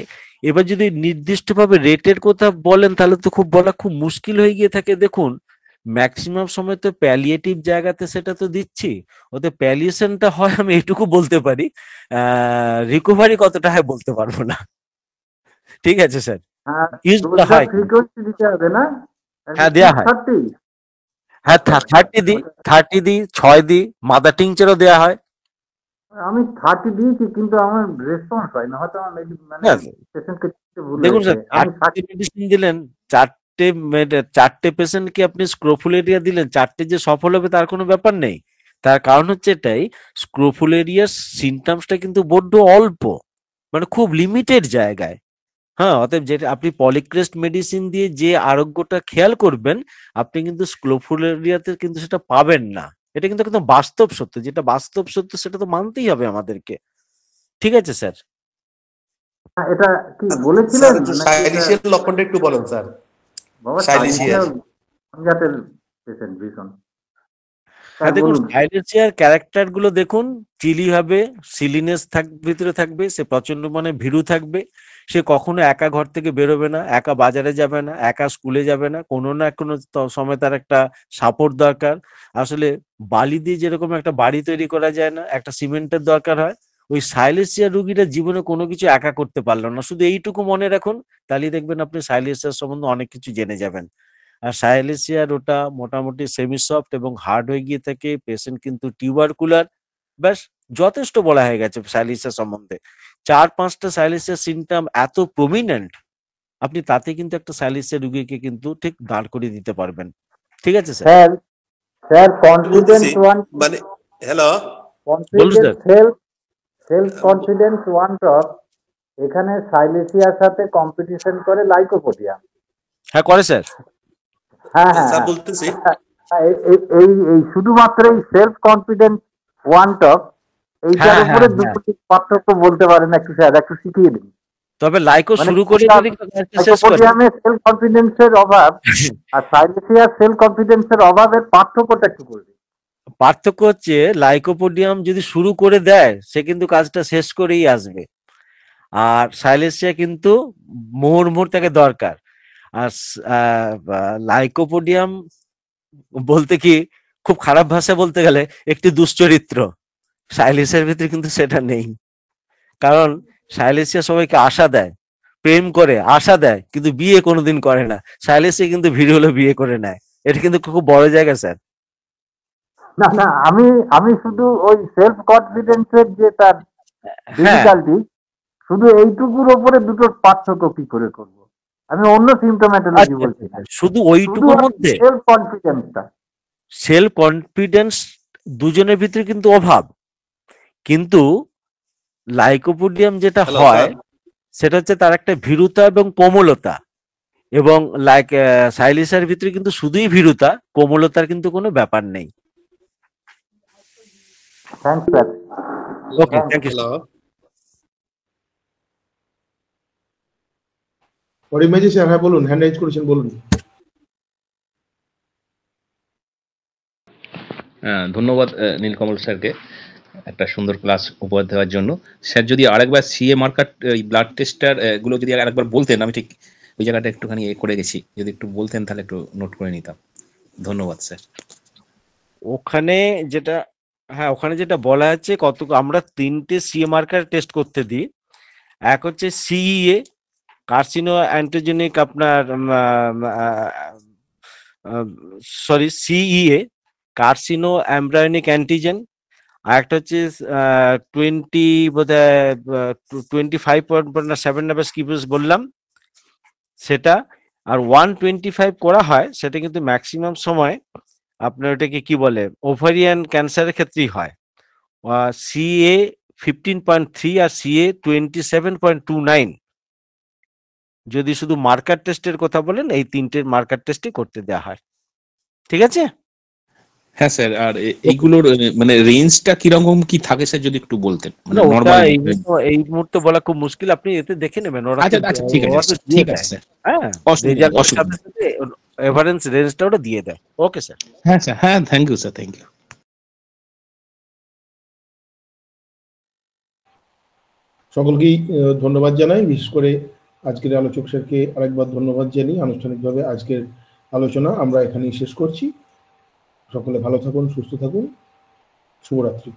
Speaker 2: এবার যদি নির্দিষ্টভাবে রেটের কথা বলেন তাহলে তো খুব বলা খুব মুশকিল হয়ে গিয়ে থাকে। দেখুন, ম্যাক্সিমাম সময় তো প্যালিয়েটিভ জায়গাতে সেটা তো দিচ্ছি, ওতে প্যালিয়েশনটা হয় আমি এইটুকু বলতে পারি, রিকভারি কতটা হয় বলতে পারবো না। ঠিক আছে স্যার, ইউজ করা হয়, হ্যাঁ দেয়া হয়, হ্যাঁ 30 দিই, 6 দিই, মাদার টিংচারও দেয়া হয়।
Speaker 8: আমি 30 দিয়েছি কিন্তু আমার রেসপন্স হয় না, হয়তো আমার পেশেন্টকে ভুল
Speaker 2: দেখুন
Speaker 8: হয়েছে।
Speaker 2: স্যার, 4টে মেডিসিন দিলেন, 4টে পেশেন্টকে আপনি স্ক্রোফুলেরিয়া দিলেন, 4টে যে সফল হবে তার কোনো ব্যাপার নেই। তার কারণ হচ্ছে এটাই, স্ক্রোফুলেরিয়ার সিমটমসটা কিন্তু বড্ড অল্প, মানে খুব লিমিটেড জায়গায়। হ্যাঁ, অতএব যেটা আপনি পলিক্রেস্ট মেডিসিন দিয়ে যে আরোগ্যটা খেয়াল করবেন, আপনি কিন্তু স্ক্রোফুলেরিয়াতে কিন্তু সেটা পাবেন না। এটা কিন্তু একদম বাস্তব সত্য, যেটা বাস্তব সত্য সেটা তো মানতেই হবে আমাদেরকে। ঠিক আছে স্যার।
Speaker 8: এটা কি বলেছিলেন?
Speaker 10: সাইলিশিয়াল লক্ষণটা একটু বলেন স্যার।
Speaker 8: বাবা, সাইলিশিয়াল জাতের পেশেন্ট ভীষণ। স্যার
Speaker 11: দেখুন
Speaker 8: বলুন।
Speaker 11: সাইলেন্সিয়ার ক্যারেক্টার গুলো দেখুন, চিলি হবে, সিলিনেস ভিতরে থাকবে, সে প্রচন্ড মানে ভীরু থাকবে, সে কখনো একা ঘর থেকে বেরোবে না, একা বাজারে যাবে না, একা স্কুলে যাবে না, কোনো না কোনো সময় তার একটা সাপোর্ট দরকার। আসলে বালি দিয়ে যেরকম একটা বাড়ি তৈরি করা যায় না, একটা সিমেন্টের দরকার হয়, ওই সাইলেন্সিয়া রুগীরা জীবনে কোনো কিছু একা করতে পারলো না। শুধু এইটুকু মনে রাখুন, তাহলেই দেখবেন আপনি সাইলেন্সিয়ার সম্বন্ধে অনেক কিছু জেনে যাবেন। আর সাইলেন্সিয়ার ওটা মোটামুটি সেমি সফট এবং হার্ড হয়ে গিয়ে থাকে, পেশেন্ট কিন্তু টিউবারকুলার, ব্যাস যথেষ্ট বলা হয়ে গেছে সাইলেন্সিয়ার সম্বন্ধে। 4-5টা সাইলেন্সিয়ার সিমটম এত প্রমিনেন্ট, আপনি তাতে কিন্তু একটা সাইলেন্সিয়া রুগীকে কিন্তু ঠিক দাঁড় করিয়ে দিতে পারবেন। ঠিক আছে স্যার?
Speaker 8: স্যার স্যার
Speaker 10: বলতেছি
Speaker 8: কনফিডেন্স ওয়ান,
Speaker 10: মানে হ্যালো
Speaker 11: বলুন
Speaker 8: confidence
Speaker 11: sir.
Speaker 8: Self confidence one top, এখানে সাইলেসিয়ার সাথে কম্পিটিশন করে লাইকোপোডিয়াম।
Speaker 11: হ্যাঁ করে স্যার।
Speaker 8: হ্যাঁ হ্যাঁ
Speaker 10: স্যার
Speaker 8: হ্যাঁ
Speaker 10: বলতেছি
Speaker 8: হ্যাঁ, এই শুধুমাত্র এই সেলফ কনফিডেন্স ওয়ান টপ এইটার
Speaker 11: হ্যাঁ
Speaker 8: উপরে
Speaker 11: হ্যাঁ
Speaker 8: দুটো পার্থক্য বলতে পারেন একটু স্যার, একটু শিখিয়ে দিন।
Speaker 11: তবে লাইকো
Speaker 8: মানে
Speaker 11: শুরু করে যদি শেষ করে,
Speaker 8: লাইকোপোডিয়ামে সেলফ কনফিডেন্সের অভাব আর সাইলেসিয়ার সেলফ কনফিডেন্সের অভাবের পার্থক্যটা একটু বলবেন।
Speaker 11: পার্থক্য হচ্ছে লাইকোপোডিয়াম যদি শুরু করে দেয় সে কিন্তু কাজটা শেষ করেই আসবে, আর সাইলেন্সিয়া কিন্তু মোড় তাকে দরকার। আর লাইকোপোডিয়াম বলতে কি, খুব খারাপ ভাষা বলতে গেলে একটি দুশ্চরিত্র। সাইলেন্সিয়ার ভিতরে কিন্তু সেটা নেই, কারণ সাইলেন্সিয়া সবাইকে আশা দেয়, প্রেম করে, আশা দেয়, কিন্তু বিয়ে কোনোদিন করে না। সাইলেন্সিয়া কিন্তু ভিড় হলে বিয়ে করে নেয়, এটা কিন্তু খুব বড় জায়গা স্যার।
Speaker 8: না না, আমি শুধু ওই সেলফ কনফিডেন্সের যে তার
Speaker 11: হ্যাঁ
Speaker 8: ডিফিকাল্টি, শুধু এইটুকুর ওপরে দুটোর পার্থক্য কি করে করব? আমি অন্য সিমটোম্যাটোলজি
Speaker 11: আচ্ছা,
Speaker 8: বলছি না,
Speaker 11: শুধু
Speaker 8: শুধু
Speaker 11: ওইটুকুর মধ্যে
Speaker 8: সেলফ কনফিডেন্সটা।
Speaker 11: সেলফ কনফিডেন্স দুজনের ভিতরে কিন্তু অভাব, কিন্তু লাইকোপোডিয়াম যেটা
Speaker 10: হ্যালো
Speaker 11: হয়
Speaker 10: স্যার
Speaker 11: সেটা হচ্ছে তার একটা ভীরুতা এবং কোমলতা, এবং সাইলেন্সিয়ার ভিতরে কিন্তু শুধুই ভীরুতা, কোমলতার কিন্তু কোনো ব্যাপার নেই।
Speaker 8: Thanks sir.
Speaker 11: Okay, thank you.
Speaker 10: Hello
Speaker 4: অরিমাজি স্যার, হ্যাঁ বলুন, হ্যান্ড রাইজ করেছেন, বলুন।
Speaker 12: ধন্যবাদ নীলকমল স্যারকে একটা সুন্দর ক্লাস উপহার দেওয়ার জন্য। স্যার যদি আরেকবার সিএ মার্কার ব্লাড টেস্টার গুলো যদি আরেকবার বলতেন, আমি ঠিক ওই জায়গাটা একটুখানি করে গেছি, যদি একটু বলতেন তাহলে একটু নোট করে নিতাম। ধন্যবাদ স্যার।
Speaker 11: ওখানে যেটা, হ্যাঁ ওখানে যেটা বলা আছে, আমরা 3টে সিএ মার্কার টেস্ট করতে দিই। এক হচ্ছে সিইএ, কার্সিনো অ্যান্টিজেনিক আপনার সিইএ, কার্সিনো এমব্রায়োনিক অ্যান্টিজেন। আর একটা হচ্ছে 20 বোধহয় 25.7 কি বললাম সেটা। আর 125 করা হয়, সেটা কিন্তু ম্যাক্সিমাম সময় আপনার ওটাকে কি বলে ওভারিয়ান ক্যান্সারের ক্ষেত্রেই হয়। সিএ 15.3 আর সিএ 27.29। যদি শুধু মার্কার টেস্টের কথা বলেন, এই 3টে মার্কার টেস্টই করতে দেওয়া হয়। ঠিক আছে?
Speaker 12: হ্যাঁ স্যার, আর এইগুলোর মানে রেঞ্জটা কিরকম কি থাকে স্যার, যদি একটু বলতেন, মানে
Speaker 11: ওটা
Speaker 12: নরমাল।
Speaker 11: এই মুহূর্তে বলা খুব মুশকিল, আপনি এতে দেখে নেবেন, ওরা
Speaker 12: আচ্ছা আচ্ছা, ঠিক আছে
Speaker 11: ওরা তো দিয়ে
Speaker 12: ঠিক
Speaker 11: দেয়।
Speaker 12: আছে স্যার,
Speaker 11: হ্যাঁ,
Speaker 12: অসুবিধা
Speaker 11: রেজাল্টের
Speaker 12: অসুবিধা
Speaker 11: সাথে সাথে এভারেন্স রেঞ্জটা ওটা দিয়ে দেয়। Okay sir.
Speaker 12: হ্যাঁ স্যার, হ্যাঁ thank you sir, thank you.
Speaker 4: সকলকেই ধন্যবাদ জানাই, বিশেষ করে আজকের আলোচক স্যারকে আরেকবার ধন্যবাদ জানিয়ে আনুষ্ঠানিকভাবে আজকের আলোচনা আমরা এখানেই শেষ করছি। সকলে ভালো থাকুন, সুস্থ থাকুন, শুভরাত্রি।